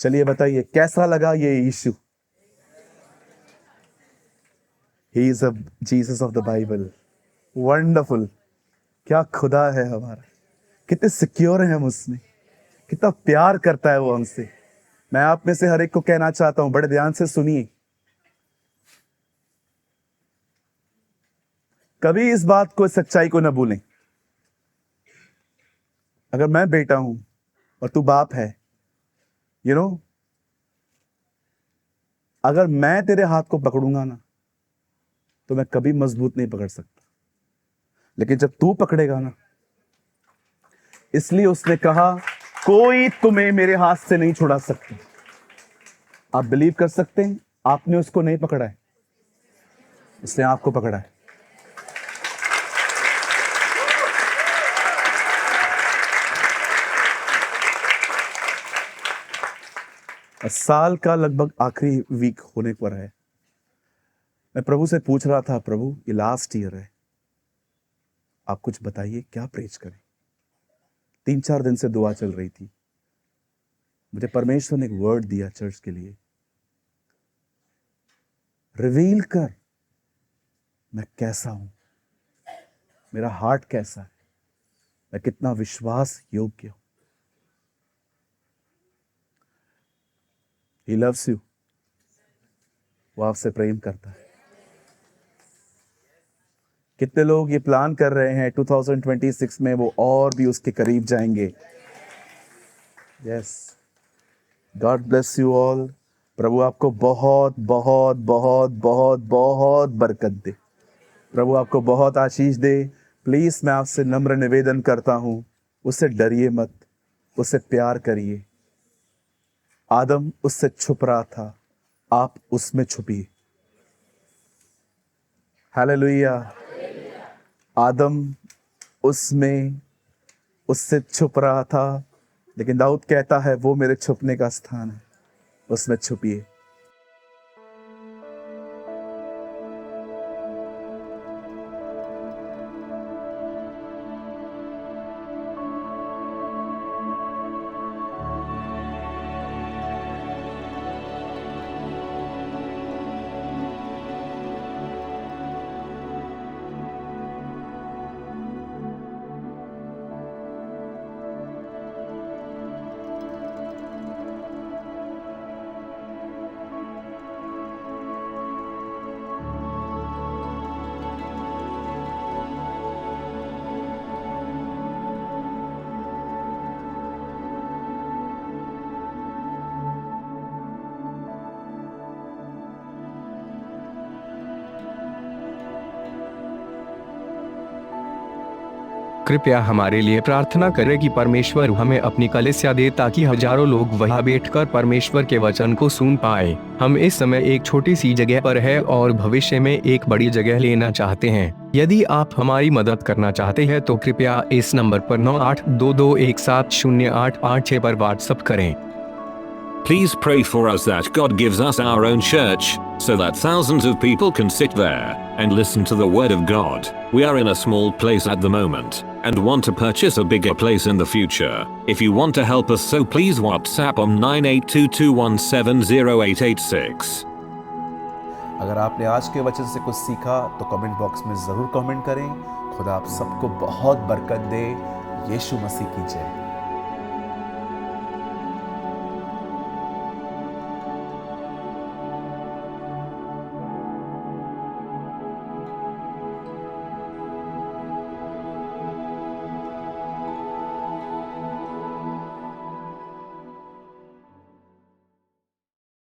चलिए बताइए, कैसा लगा ये यीशु? He is a Jesus of the Bible. Wonderful. क्या खुदा है हमारा, कितने सिक्योर हैं हम उसमें, कितना प्यार करता है वो हमसे। मैं आप में से हर एक को कहना चाहता हूं, बड़े ध्यान से सुनिए। कभी इस बात को, इस सच्चाई को ना भूलें। अगर मैं बेटा हूं और तू बाप है, अगर मैं तेरे हाथ को पकड़ूंगा ना, तो मैं कभी मजबूत नहीं पकड़ सकता, लेकिन जब तू पकड़ेगा ना, इसलिए उसने कहा कोई तुम्हें मेरे हाथ से नहीं छुड़ा सकता। आप बिलीव कर सकते हैं, आपने उसको नहीं पकड़ा है, उसने आपको पकड़ा है। साल का लगभग आखिरी वीक होने पर है। मैं प्रभु से पूछ रहा था, प्रभु ये लास्ट ईयर है, आप कुछ बताइए क्या प्रेच करें। 3-4 दिन से दुआ चल रही थी। मुझे परमेश्वर ने एक वर्ड दिया चर्च के लिए, रिवील कर मैं कैसा हूं, मेरा हार्ट कैसा है, मैं कितना विश्वास योग्य हूं। He loves you, वो आपसे प्रेम करता है। कितने लोग ये प्लान कर रहे हैं 2026 में वो और भी उसके करीब जाएंगे। Yes, God bless you all. प्रभु आपको बहुत बहुत बहुत बहुत बहुत बरकत दे, प्रभु आपको बहुत आशीष दे। प्लीज मैं आपसे नम्र निवेदन करता हूं, उससे डरिए मत, उससे प्यार करिए। आदम उससे छुप रहा था, आप उसमें छुपिए। हालेलुया। आदम उससे छुप रहा था, लेकिन दाऊद कहता है वो मेरे छुपने का स्थान है, उसमें छुपिए।
कृपया हमारे लिए प्रार्थना करें कि परमेश्वर हमें अपनी कलीसिया दे ताकि हजारों लोग वहां बैठकर परमेश्वर के वचन को सुन पाए। हम इस समय एक छोटी सी जगह पर है और भविष्य में एक बड़ी जगह लेना चाहते हैं। यदि आप हमारी मदद करना चाहते हैं तो कृपया इस नंबर पर 9822170886 पर व्हाट्सएप करें।
Please pray for us that God gives us our own church, so that thousands of people can sit there and listen to the Word of God. We are in a small place at the moment, and want to purchase a bigger place in the future. If you want to help us, so please WhatsApp on 9822170886.
अगर आपने आज के वचन से कुछ सीखा तो कमेंट बॉक्स में जरूर कमेंट करें। खुदा आप सबको बहुत बरकत दे। यीशु मसीह की जय।